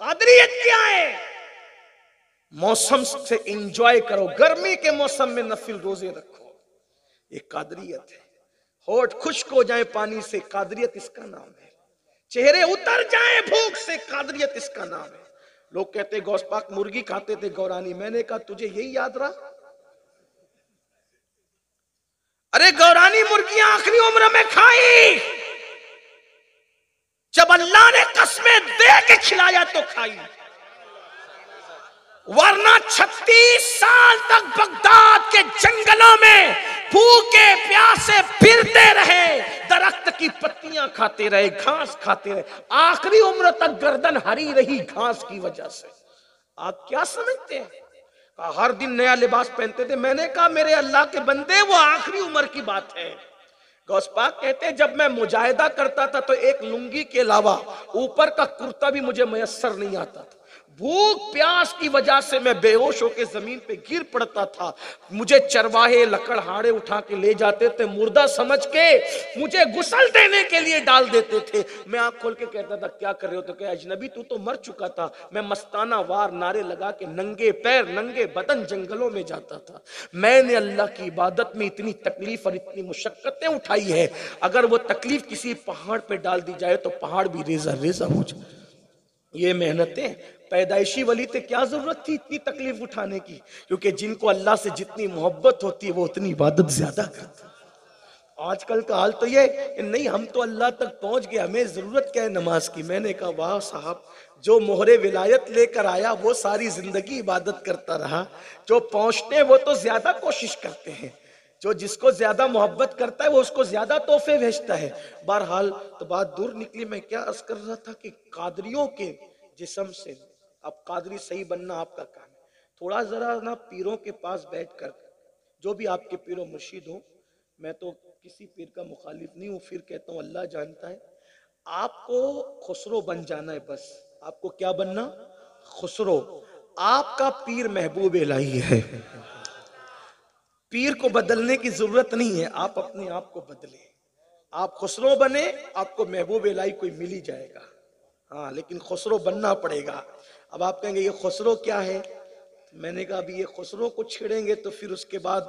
कादरियत क्या है? मौसम से एंजॉय करो, गर्मी के मौसम में नफिल रोजे रखो, ये कादरियत है। होठ खुश्क हो जाए पानी से, कादरियत इसका नाम है। चेहरे उतर जाए भूख से, कादरियत इसका नाम है। लोग कहते गौस पाक मुर्गी खाते थे गौरानी, मैंने कहा तुझे यही याद रहा? अरे गौरानी मुर्गियां आखिरी उम्र में खाई, जब अल्लाह ने कस्में दे के खिलाया तो खाई, वरना 36 साल तक बगदाद के जंगलों में भूखे प्यासे फिरते रहे, दरख्त की पत्तियां खाते रहे, घास खाते रहे, आखिरी उम्र तक गर्दन हरी रही घास की वजह से। आप क्या समझते हैं? हर दिन नया लिबास पहनते थे। मैंने कहा मेरे अल्लाह के बंदे, वो आखिरी उम्र की बात है। गौस पाक कहते हैं जब मैं मुजाहिदा करता था तो एक लुंगी के अलावा ऊपर का कुर्ता भी मुझे मयस्सर नहीं आता था। भूख प्यास की वजह से मैं बेहोश होकर जमीन पे गिर पड़ता था। मुझे चरवाहे लकड़हारे उठा के ले जाते थे, मुर्दा समझ के मुझे गुस्ल देने के लिए डाल देते थे। मैं आंख खोल के कहता था क्या कर रहे हो? तो क्या अजनबी तू तो मर चुका था। मैं मस्ताना वार नारे लगा के नंगे पैर नंगे बदन जंगलों में जाता था। मैंने अल्लाह की इबादत में इतनी तकलीफ और इतनी मुशक्कतें उठाई है, अगर वो तकलीफ किसी पहाड़ पे डाल दी जाए तो पहाड़ भी रेजा रेजा हो जाए। ये मेहनतें पैदाइशी वली थे, क्या जरूरत थी इतनी तकलीफ उठाने की? क्योंकि जिनको अल्लाह से जितनी मोहब्बत होती है वो उतनी इबादत ज्यादा करते। आजकल का हाल तो ये नहीं, हम तो अल्लाह तक पहुंच गए, हमें जरूरत क्या है नमाज की? मैंने कहा वाह साहब, जो मोहरे विलायत लेकर आया वो सारी जिंदगी इबादत करता रहा। जो पहुंचते हैं वो तो ज्यादा कोशिश करते हैं, जो जिसको ज्यादा मोहब्बत करता है वो उसको ज्यादा तोहफे भेजता है। बहरहाल तो बात दूर निकली। मैं क्या अर्ज कर रहा था कि कादरियों के जिस्म से, अब कादरी सही बनना आपका काम है। थोड़ा जरा ना पीरों के पास बैठकर, जो भी आपके पीरों मुर्शिद हो, मैं तो किसी पीर का मुखालिफ नहीं हूँ, फिर कहता हूँ अल्लाह जानता है, आपको खुसरो बन जाना है। बस आपको क्या बनना? खुसरो। आपका पीर महबूब इलाही है, पीर को बदलने की जरूरत नहीं है, आप अपने आप को बदले। आप खुसरो बने, आपको महबूब इलाही कोई मिल ही जाएगा। हाँ, लेकिन खुसरो बनना पड़ेगा। अब आप कहेंगे ये खुसरो क्या है? मैंने कहा अभी ये खुसरो को छेड़ेंगे तो फिर उसके बाद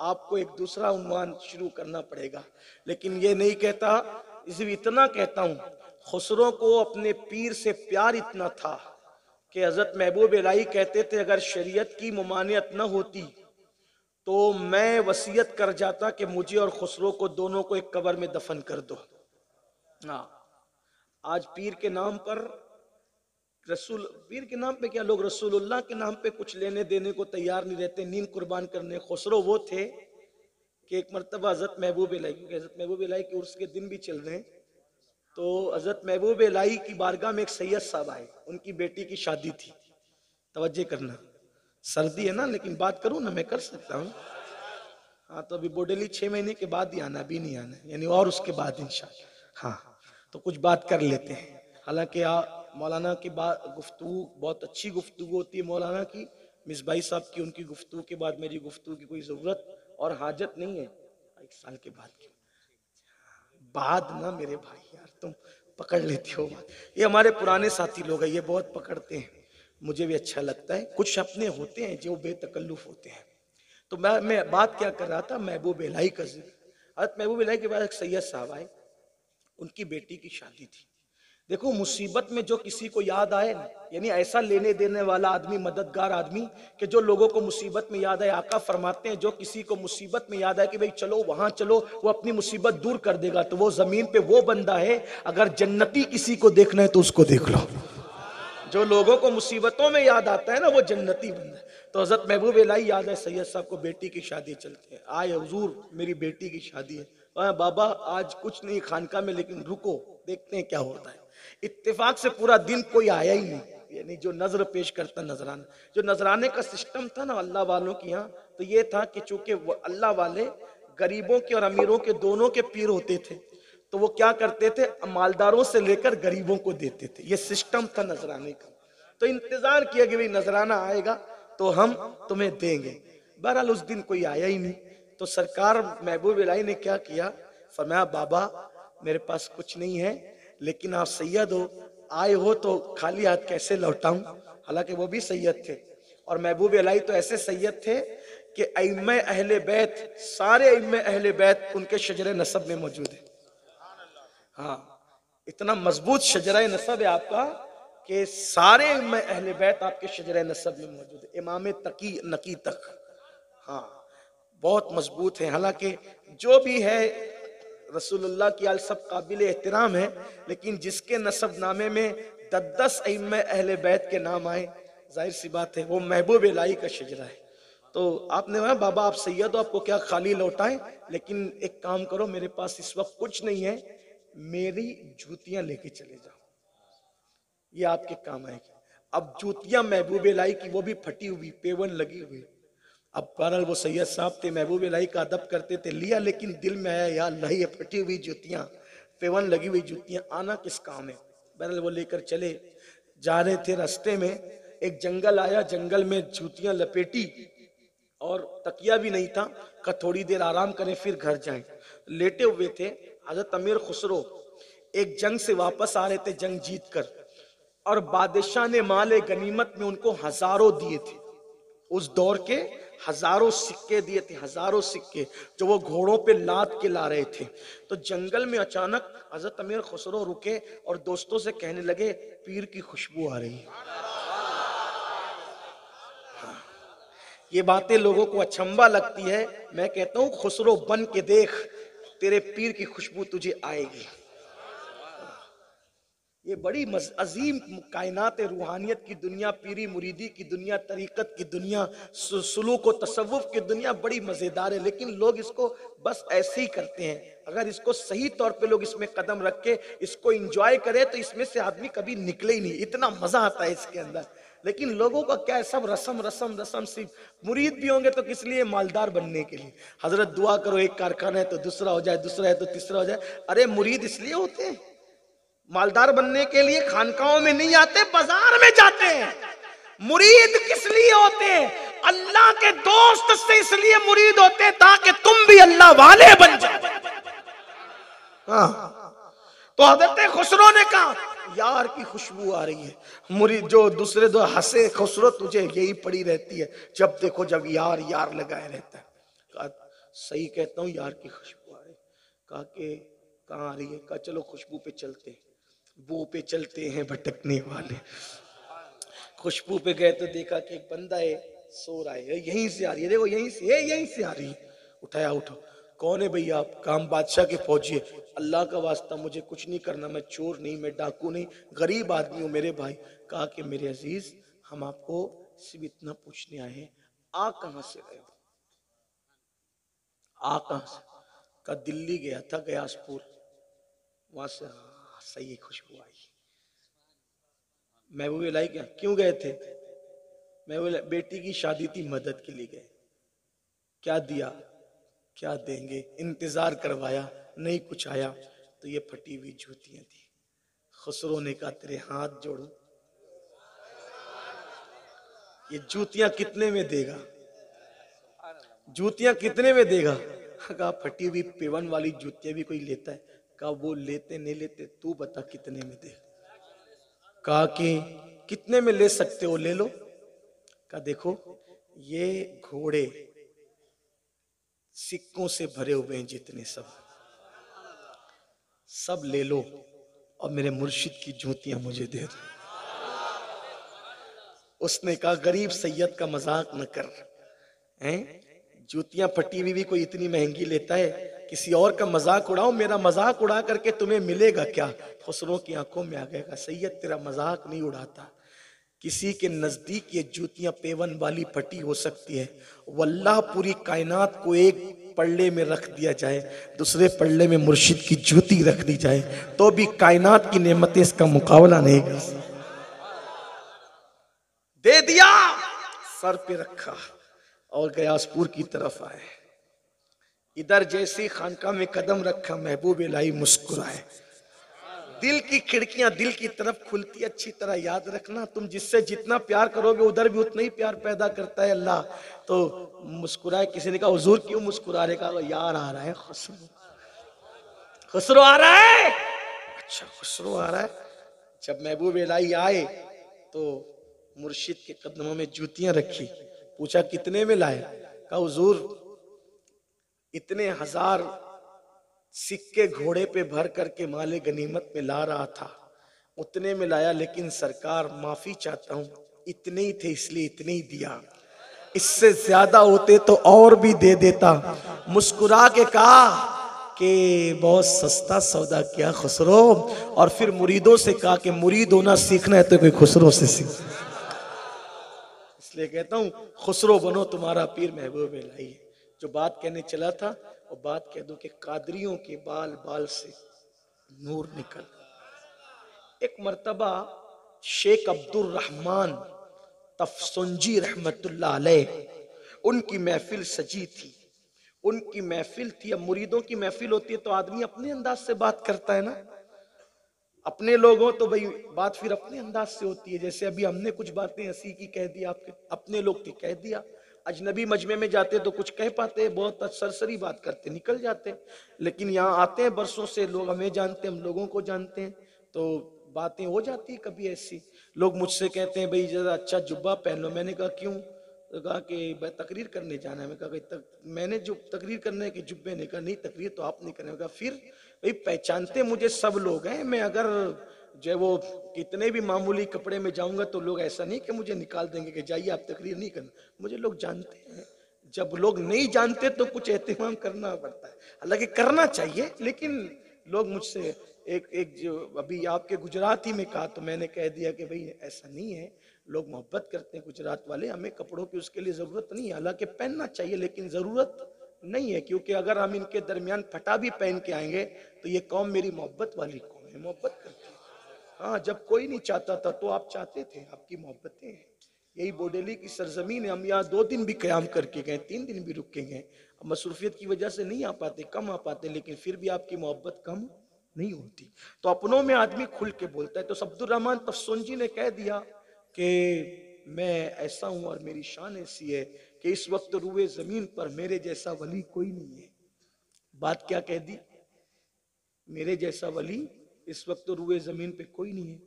आपको एक दूसरा उन्वान शुरू करना पड़ेगा। लेकिन ये नहीं कहता, इसलिए इतना कहता हूं, खुसरो को अपने पीर से प्यार इतना था कि हजरत महबूब इलाही कहते थे अगर शरीयत की मुमानियत न होती तो मैं वसीयत कर जाता कि मुझे और खुसरो को दोनों को एक कब्र में दफन कर दो। हाँ, आज पीर के नाम पर रसूल पीर के नाम पे क्या लोग रसूलुल्लाह के नाम पे कुछ लेने देने को तैयार नहीं रहते, नींद कुर्बान करने। खुसरो वो थे कि एक मरतबा हजरत महबूब इलाही, क्योंकि हजरत महबूब इलाही के उर्स के दिन भी चल रहे हैं, तो हजरत महबूब इलाही की बारगाह में एक सैयद साहब आए, उनकी बेटी की शादी थी। तवज्जे करना, सर्दी है ना, लेकिन बात करूं ना, मैं कर सकता हूँ। हाँ, तो अभी बोडेली 6 महीने के बाद ही आना, अभी नहीं आना, यानी और उसके बाद इंशाअल्लाह। हाँ, तो कुछ बात कर लेते हैं। हालांकि मौलाना की बात गुफ्तगू बहुत अच्छी गुफ्तगू होती है मौलाना की, मिसबाई साहब की, उनकी गुफ्तगू के बाद मेरी गुफ्तगू की कोई जरूरत और हाजत नहीं है। 1 साल के बाद की बाद ना मेरे भाई, यार तुम पकड़ लेते हो बात। ये हमारे पुराने साथी लोग हैं, ये बहुत पकड़ते हैं, मुझे भी अच्छा लगता है। कुछ अपने होते हैं जो बेतकल्लुफ होते हैं। तो मैं बात क्या कर रहा था, महबूब इलाही का जिक्र। हज़रत महबूब इलाही के बाद एक सैयद साहब आए, उनकी बेटी की शादी थी। देखो, मुसीबत में जो किसी को याद आए ना, यानी ऐसा लेने देने वाला आदमी, मददगार आदमी, कि जो लोगों को मुसीबत में याद आए। आका फरमाते हैं, जो किसी को मुसीबत में याद आए कि भाई चलो वहां चलो, वो अपनी मुसीबत दूर कर देगा, तो वो जमीन पे वो बंदा है। अगर जन्नती किसी को देखना है तो उसको देख लो। जो लोगों को मुसीबतों में याद आता है ना, वो जन्नती बंदा है। तो हजरत महबूब इलाही याद है सैयद साहब को, बेटी की शादी चलते हैं, आए हुजूर मेरी बेटी की शादी है। बाबा आज कुछ नहीं खानका में, लेकिन रुको देखते हैं क्या होता है। इत्तेफाक से पूरा दिन कोई आया ही नहीं, यानी जो नजर पेश करता नजराना, जो नजराने का सिस्टम था ना अल्लाह वालों के यहाँ, तो ये था कि चूंकि अल्लाह वाले गरीबों के और अमीरों के दोनों के पीर होते थे, तो वो क्या करते थे, मालदारों से लेकर गरीबों को देते थे। ये सिस्टम था नजराने का। तो इंतजार किया कि भाई नजराना आएगा तो हम तुम्हें देंगे। बहरहाल उस दिन कोई आया ही नहीं। तो सरकार महबूब इलाही ने क्या किया, फरमाया बाबा मेरे पास कुछ नहीं है, लेकिन आप सैयद हो, आए हो तो खाली हाथ कैसे लौटाऊं। हालांकि वो भी सैयद थे, और महबूब इलाही तो ऐसे सैयद थे कि अइम्मे अहले बैत, सारे अइम्मे अहले बैत उनके शजरे नसब में मौजूद है। हाँ, इतना मजबूत शजरा नसब है आपका कि सारे अइम्मे अहले बैत आपके शजरा नसब में मौजूद है, इमाम तकी नकी तक। हाँ, बहुत मजबूत है। हालांकि जो भी है रसूलुल्लाह की आल सब काबिल एहतराम है, लेकिन जिसके नसब नामे में 10 अइम्मे अहले बैत के नाम आए, जाहिर सी बात है वो महबूब इलाही का शजरा है। तो आपने कहा बाबा आप सैयद हो, आपको क्या खाली लौटाएं, लेकिन एक काम करो, मेरे पास इस वक्त कुछ नहीं है, मेरी जूतियां लेके चले जाओ, ये आपके काम आएगी। अब जूतियां महबूब इलाही की, वो भी फटी हुई, पेवन लगी हुई। अब बहरहाल वो सैयद साहब थे, महबूब इलाही का अदब करते थे, लिया, लेकिन दिल में आया यार नहीं, ये फटी हुई जूतियां, पेवन लगी हुई जूतियां, आना किस काम है। बहरहाल वो लेकर चले जा रहे थे, रास्ते में एक जंगल आया, जंगल में जूतियां लपेटी और तकिया भी नहीं था, का थोड़ी देर आराम करें फिर घर जाएं। लेटे हुए थे। हजरत अमीर खुसरो एक जंग से वापस आ रहे थे, जंग जीत कर, और बादशाह ने माले गनीमत में उनको हजारों दिए थे, उस दौर के हजारों सिक्के दिए थे, हजारों सिक्के जो वो घोड़ों पे लाद के ला रहे थे। तो जंगल में अचानक हजरत अमीर खुसरो रुके और दोस्तों से कहने लगे पीर की खुशबू आ रही है। ये बातें लोगों को अचंभा लगती है, मैं कहता हूं खुसरो बन के देख, तेरे पीर की खुशबू तुझे आएगी। ये बड़ी अजीम कायनात रूहानियत की दुनिया, पीरी मुरीदी की दुनिया, तरीकत की दुनिया, सुलूक और तसव्वुफ की दुनिया बड़ी मजेदार है, लेकिन लोग इसको बस ऐसे ही करते हैं। अगर इसको सही तौर पे लोग इसमें कदम रख के इसको एंजॉय करे तो इसमें से आदमी कभी निकले ही नहीं, इतना मजा आता है इसके अंदर। लेकिन लोगों का क्या है, सब रसम रसम रसम, सिर्फ मुरीद भी होंगे तो किस लिए, मालदार बनने के लिए। हजरत दुआ करो एक कारखाना है तो दूसरा हो जाए, दूसरा है तो तीसरा हो जाए। अरे मुरीद इसलिए होते हैं, मालदार बनने के लिए खानकाओं में नहीं आते, बाजार में जाते हैं। मुरीद किस लिए होते हैं, अल्लाह के दोस्त से इसलिए मुरीद होते हैं ताकि तुम भी अल्लाह वाले बन जाओ। हाँ, तो हजरत खुसरो ने कहा यार की खुशबू आ रही है। मुरीद जो दूसरे दो हंसे, खुसरो तुझे यही पड़ी रहती है, जब देखो जब यार यार लगाए रहता है। कहा सही कहता हूँ, यार की खुशबू आ रही। कहा कि कहाँ आ रही है। कहा चलो खुशबू पे चलते हैं। वो पे चलते हैं भटकने वाले। खुशबू पे गए तो देखा कि एक बंदा है, सो रहा है, यहीं से आ रही है, देखो यहीं से है, यहीं से आ रही है। उठाया, उठो, कौन है भैया आप? काम बादशाह के फौजी है। अल्लाह का वास्ता मुझे कुछ नहीं करना, मैं चोर नहीं, मैं डाकू नहीं, गरीब आदमी हूं मेरे भाई। कहा कि मेरे अजीज हम आपको सिर्फ इतना पूछने आए हैं, आ कहां से रहे हो? आ कहां से? का दिल्ली गया था, गयासपुर, वहां से। हाँ, सही खुशबू आई। महबूब इलाही क्या क्यों गए थे? महबूब बेटी की शादी थी, मदद के लिए गए। क्या दिया? क्या देंगे? इंतजार करवाया, नहीं कुछ आया, तो ये फटी हुई जूतियां थी। खुसरो ने कहा तेरे हाथ जोड़ू, ये जूतियां कितने में देगा? जूतियां कितने में देगा? कहा फटी हुई पेवन वाली जूतियां भी कोई लेता है? कहा वो लेते नहीं लेते, तू बता कितने में दे। कहा कि कितने में ले सकते हो, ले लो। कहा देखो ये घोड़े सिक्कों से भरे हुए हैं, जितने सब ले लो, और मेरे मुर्शिद की जूतियां मुझे दे दो। उसने कहा गरीब सैयद का मजाक न कर, हैं? जूतियां फटी हुई भी कोई इतनी महंगी लेता है? किसी और का मजाक उड़ाओ, मेरा मजाक उड़ा करके तुम्हें मिलेगा क्या? खुसरो की आंखों में आ गया, सैयद तेरा मजाक नहीं उड़ाता, किसी के नजदीक ये जूतियां पेवन वाली फटी हो सकती है, वल्लाह पूरी कायनात को एक पल्ले में रख दिया जाए, दूसरे पल्ले में मुर्शिद की जूती रख दी जाए, तो भी कायनात की नेमतें इसका मुकाबला नहीं कर सकती। दे दिया, सर पे रखा और गयासपुर की तरफ आए। इधर जैसे खानका में कदम रखा, महबूब इलाही मुस्कुराए। दिल की खिड़कियां दिल की तरफ खुलती, अच्छी तरह याद रखना, तुम जिससे जितना प्यार करोगे उधर भी उतना ही प्यार पैदा करता है अल्लाह। तो मुस्कुराए। किसी ने कहा हुजूर क्यों मुस्कुरा रहे? कहा यार आ रहा है, खुसरो, खुसरो आ रहा है। अच्छा खुसरो आ रहा है। जब महबूब इलाही आए तो मुर्शिद के कदमों में जूतियां रखी, पूछा कितने में लाए? कहा हुजूर इतने हजार सिक्के घोड़े पे भर करके माले गनीमत में ला रहा था, उतने में लाया, लेकिन सरकार माफी चाहता हूं, इतने ही थे इसलिए इतने ही दिया, इससे ज्यादा होते तो और भी दे देता। मुस्कुरा के कहा कि बहुत सस्ता सौदा किया खुसरो, और फिर मुरीदों से कहा कि मुरीद होना सीखना है तो कोई खुसरो से सीख। इसलिए कहता हूं खुसरो बनो, तुम्हारा पीर महबूब इलाही है। जो बात कहने चला था और बात कह दूं कि कादरियों के बाल बाल से नूर निकल। एक मर्तबा शेख अब्दुल रहमान तफसुंजी रहमतुल्लाह अलैह, उनकी महफिल सजी थी, उनकी महफिल थी। अब मुरीदों की महफिल होती है तो आदमी अपने अंदाज से बात करता है ना, अपने लोग हो तो भाई बात फिर अपने अंदाज से होती है। जैसे अभी हमने कुछ बातें हंसी की कह दी, आपके अपने लोग थे कह दिया। अजनबी मजमे में जाते तो कुछ कह पाते, बहुत सरसरी बात करते निकल जाते, लेकिन यहाँ आते हैं बरसों से लोग, हमें जानते हैं, हम लोगों को जानते हैं, तो बातें हो जाती है कभी ऐसी। लोग मुझसे कहते हैं भाई जरा अच्छा जुब्बा पहन लो, मैंने कहा क्यों? तो कहा कि तकरीर करने जाना है। मैं कहा मैंने जो तकरीर करना है कि जुब्बे ने? कहा नहीं तकरीर तो आप नहीं करने। कहा फिर भाई पहचानते मुझे सब लोग हैं, मैं अगर जो है वो कितने भी मामूली कपड़े में जाऊंगा तो लोग ऐसा नहीं कि मुझे निकाल देंगे कि जाइए आप तकरीर नहीं करना, मुझे लोग जानते हैं। जब लोग नहीं जानते तो कुछ एहतमाम करना पड़ता है, हालांकि करना चाहिए, लेकिन लोग मुझसे एक जो अभी आपके गुजराती में कहा तो मैंने कह दिया कि भाई ऐसा नहीं है, लोग मोहब्बत करते हैं गुजरात वाले, हमें कपड़ों की उसके लिए जरूरत नहीं है, हालांकि पहनना चाहिए लेकिन जरूरत नहीं है, क्योंकि अगर हम इनके दरमियान फटा भी पहन के आएंगे तो ये कौम मेरी मोहब्बत वाली कौम है, मोहब्बत करती है। हाँ जब कोई नहीं चाहता था तो आप चाहते थे, आपकी मोहब्बतें हैं। यही बोडेली की सरजमीन है, हम यहाँ 2 दिन भी कयाम करके गए, 3 दिन भी रुक के गए, अब मसरूफियत की वजह से नहीं आ पाते, कम आ पाते, लेकिन फिर भी आपकी मोहब्बत कम नहीं होती। तो अपनों में आदमी खुल के बोलता है। तो अब्दुल रहमान तफसुंजी ने कह दिया कि मैं ऐसा हूं और मेरी शान ऐसी है कि इस वक्त रूए जमीन पर मेरे जैसा वली कोई नहीं है। बात क्या कह दी? मेरे जैसा वली इस वक्त रूए जमीन पे कोई नहीं है।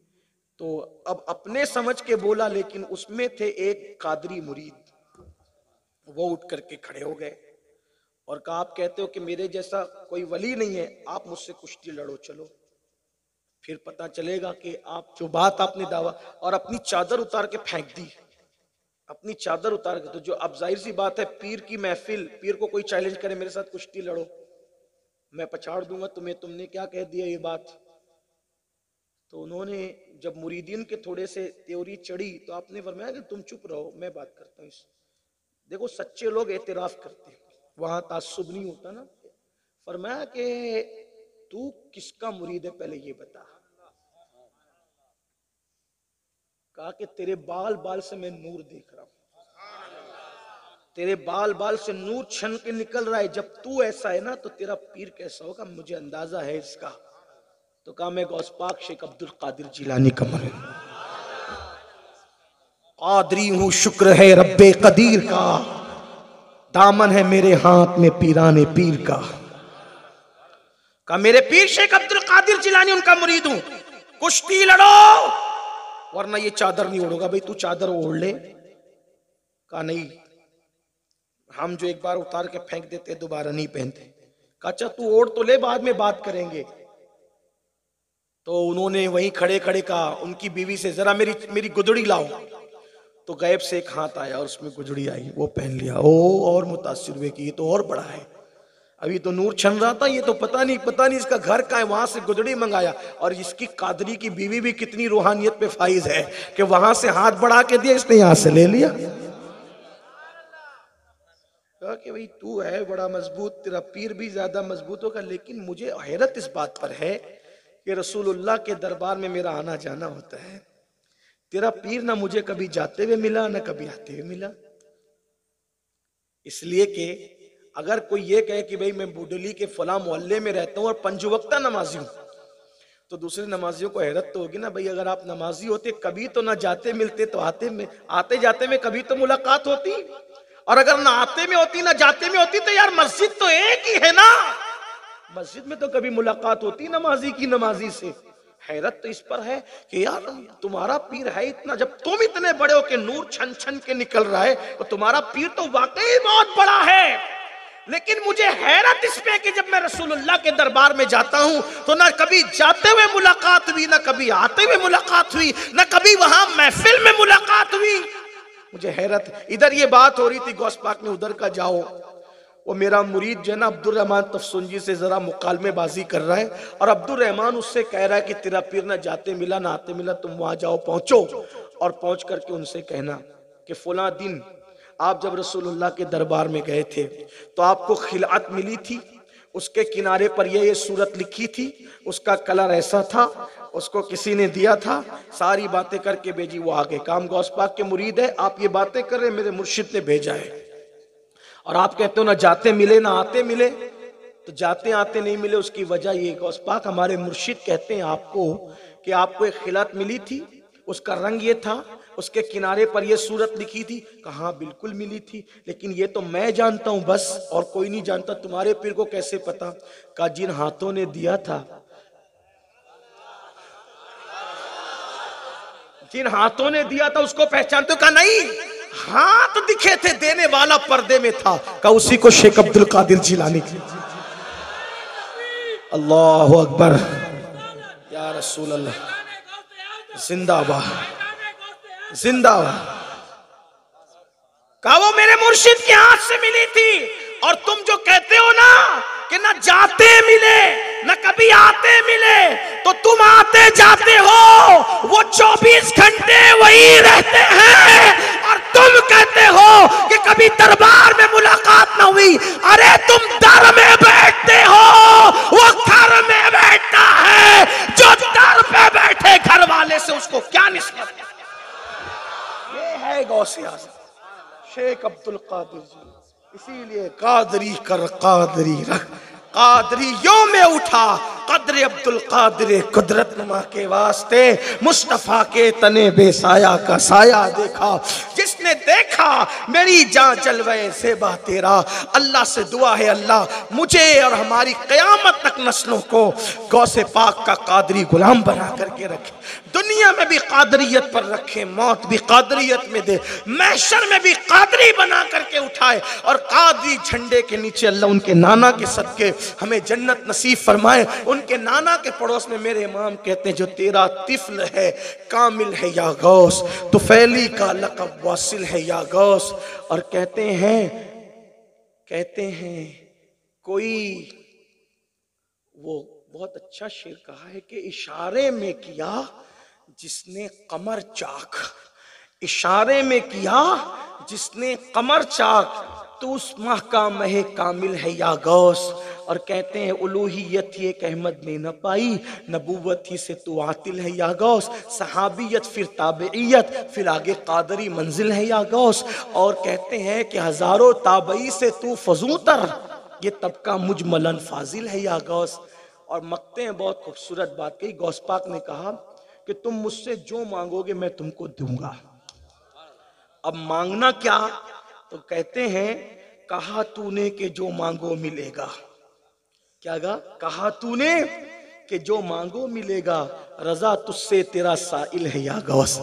तो अब अपने समझ के बोला, लेकिन उसमें थे एक कादरी मुरीद, वो उठ करके खड़े हो गए और कहा आप कहते हो कि मेरे जैसा कोई वली नहीं है, आप मुझसे कुश्ती लड़ो, चलो फिर पता चलेगा कि आप जो बात आपने दावा। और अपनी चादर उतार के फेंक दी, अपनी चादर उतार के। तो जो अब जाहिर सी बात है, पीर की महफिल, पीर को कोई चैलेंज करे मेरे साथ कुश्ती लड़ो, मैं पछाड़ दूंगा तुम्हें, तुमने क्या कह दिया ये बात। तो उन्होंने जब मुरीदीन के थोड़े से त्योरी चढ़ी तो आपने फरमाया कि तुम चुप रहो, मैं बात करता हूँ। देखो सच्चे लोग एतराफ करते हैं, वहां तासुब नहीं होता ना। फरमाया कि तू किसका मुरीद है पहले ये बता। कहा कि तेरे बाल बाल से मैं नूर देख रहा हूं, तेरे बाल बाल से नूर छन के निकल रहा है। जब तू ऐसा है ना तो तेरा पीर कैसा होगा मुझे अंदाजा है इसका। तो कहा मैं गौस पाक शेख अब्दुल कादिर जिलानी का मुरीद कादरी हूं, शुक्र है रब्बे कदीर का, दामन है मेरे हाथ में पीराने पीर का। कहा मेरे पीर शेख अब्दुल कादिर जिलानी उनका मुरीद हूं, कुश्ती लड़ो वरना ये चादर नहीं ओढ़ोगा। भाई तू चादर ओढ़ ले। कहा नहीं, हम जो एक बार उतार के फेंक देते दोबारा नहीं पहनते। कहा अच्छा तू ओढ़ तो ले, बाद में बात करेंगे। तो उन्होंने वहीं खड़े खड़े कहा उनकी बीवी से, जरा मेरी गुदड़ी लाओ। तो गैब से एक हाथ आया और उसमें गुदड़ी आई, वो पहन लिया। ओ और मुतासिर हुए कि ये तो और बड़ा है, अभी तो नूर छन रहा था, ये तो पता नहीं इसका घर का है, वहां से गुदड़ी मंगाया। और इसकी कादरी की बीवी भी कितनी रूहानियत पे फाइज है कि वहां से हाथ बढ़ा के दिया, इसने यहां से ले लिया। कहा कि भाई तू है बड़ा मजबूत, तेरा पीर भी ज्यादा मजबूत होगा, लेकिन मुझे हैरत इस बात पर है कि रसूलुल्लाह के दरबार में मेरा आना जाना होता है, तेरा पीर ना मुझे कभी जाते हुए मिला ना कभी आते हुए मिला। इसलिए कि अगर कोई ये कहे कि भाई मैं बुडली के फला मोहल्ले में रहता हूं और पंजवक्ता नमाजी हूं, तो दूसरे नमाजियों को हैरत तो होगी ना। भाई अगर आप नमाजी होते कभी तो ना जाते मिलते, तो आते जाते में कभी तो मुलाकात होती, और अगर ना आते में होती ना जाते में होती तो यार मस्जिद तो एक ही है ना, मस्जिद में तो कभी मुलाकात होती नमाजी की नमाजी से। हैरत तो इस पर है कि यार तुम्हारा पीर है इतना, जब तुम इतने बड़े हो कि नूर छन छन के निकल रहा है, तो तुम्हारा पीर तो वाकई बहुत बड़ा है। लेकिन मुझे हैरत इस पे कि जब मैं रसूलुल्लाह के दरबार में जाता हूं तो ना कभी जाते हुए मुलाकात हुई, ना कभी आते हुए मुलाकात हुई, ना कभी वहां महफिल में मुलाकात हुई। मुझे हैरत, इधर ये बात हो रही थी गौस पाक में, उधर का जाओ। वो मेरा मुरीद जो है ना अब्दुल रहमान तफसुंजी से जरा मुकालमे बाजी कर रहा है, और अब्दुल रहमान उससे कह रहा है कि तेरा पीर ना जाते मिला ना आते मिला, तुम वहां जाओ, पहुंचो, और पहुंच करके उनसे कहना कि फुला दिन आप जब रसूलुल्लाह के दरबार में गए थे तो आपको खिलात मिली थी, उसके किनारे पर ये सूरत लिखी थी, उसका कलर ऐसा था, उसको किसी ने दिया था, सारी बातें करके भेजी। वो आगे काम गौस पाक के मुरीद है, आप ये बातें कर रहे, मेरे मुर्शिद ने भेजा है। और आप कहते हो ना जाते मिले ना आते मिले, तो जाते आते नहीं मिले, उसकी वजह ये गौस पाक हमारे मुर्शिद कहते हैं आपको कि आपको एक खिलात मिली थी, उसका रंग ये था, उसके किनारे पर ये सूरत लिखी थी। कहा बिल्कुल मिली थी, लेकिन ये तो मैं जानता हूं बस, और कोई नहीं जानता, तुम्हारे पीर को कैसे पता। कहा जिन हाथों ने दिया था, जिन हाथों ने दिया था उसको पहचानते हो? कहा नहीं, हाथ दिखे थे, देने वाला पर्दे में था। कहा उसी को शेख अब्दुल कादिर जिलानी। अल्लाह अकबर, या रसूल अल्लाह, जिंदाबाद जिंदाबाद। कहा वो मेरे मुर्शिद के हाथ से मिली थी। और तुम जो कहते हो ना कि ना जाते मिले ना कभी आते मिले, तो तुम आते जाते हो, वो 24 घंटे वही रहते हैं, और तुम कहते हो कि कभी दरबार में मुलाकात ना हुई। अरे तुम दर में बैठते हो, वो घर में बैठता है। जो दर पे बैठे घर वाले से उसको क्या निस्बत? ये है गौसे आज़म शेख अब्दुल कादिर जी। इसीलिए कादरी कर कादरी रख, कादरियों में उठा कद्र अब्दुल कादिर कुदरत नुमा के वास्ते, मुस्तफा के तने बेसाया का साया देखा। जिसने देखा मेरी जान जलवे से बा तेरा, अल्लाह से दुआ है अल्लाह मुझे और हमारी कयामत तक नस्लों को गौसे पाक का कादरी गुलाम बना करके रखे, दुनिया में भी कादरियत पर रखे, मौत भी कादरियत में दे, महशर में भी कादरी बना करके उठाए, और कादरी झंडे के नीचे अल्लाह उनके नाना के सदके हमें जन्नत नसीब फरमाए। उनके नाना के पड़ोस में मेरे इमाम कहते हैं जो तेरा तिफल है कामिल है या गौस, तुफैली का लक़ब वासिल है या गौस। और कहते हैं कोई वो बहुत अच्छा शेर कहा है कि इशारे में किया जिसने कमर चाक, इशारे में किया जिसने कमर चाक, तो उस माह का महे कामिल है या गौस। और कहते हैं उलूहियत ही एक अहमद ने न पाई, नबूवत ही से तू आतिल है या गौस। सहाबियत फिर ताबईयत, फिर आगे कादरी मंजिल है या गौस। और कहते हैं कि हजारों ताबई से तू फजूतर, ये तबका मुजमलन फाजिल है या गौस। और मक्ते हैं बहुत खूबसूरत बात कही, गौस पाक ने कहा कि तुम मुझसे जो मांगोगे मैं तुमको दूंगा। अब मांगना क्या, तो कहते हैं कहा तूने कि जो मांगो मिलेगा। क्या कहा तूने कि जो मांगो मिलेगा, रजा तुझसे तेरा साइल है या गौस।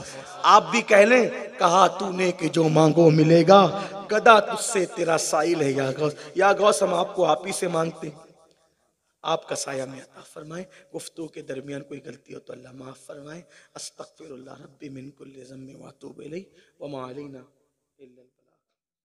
आप भी कह लें कहा तूने कि जो मांगो मिलेगा, गदा तुझसे तेरा साइल है या गौस। या गौस हम आपको आप ही से मांगते, आपका साया में अता फरमाए। गुफ्तगू के दरमियान कोई गलती हो तो अल्लाह माफ फरमाए। अस्तगफिरुल्लाह रब्बी मिन कुल्लि ज़म्बिन व अतूबु इलैहि व मा अलैना इल्लल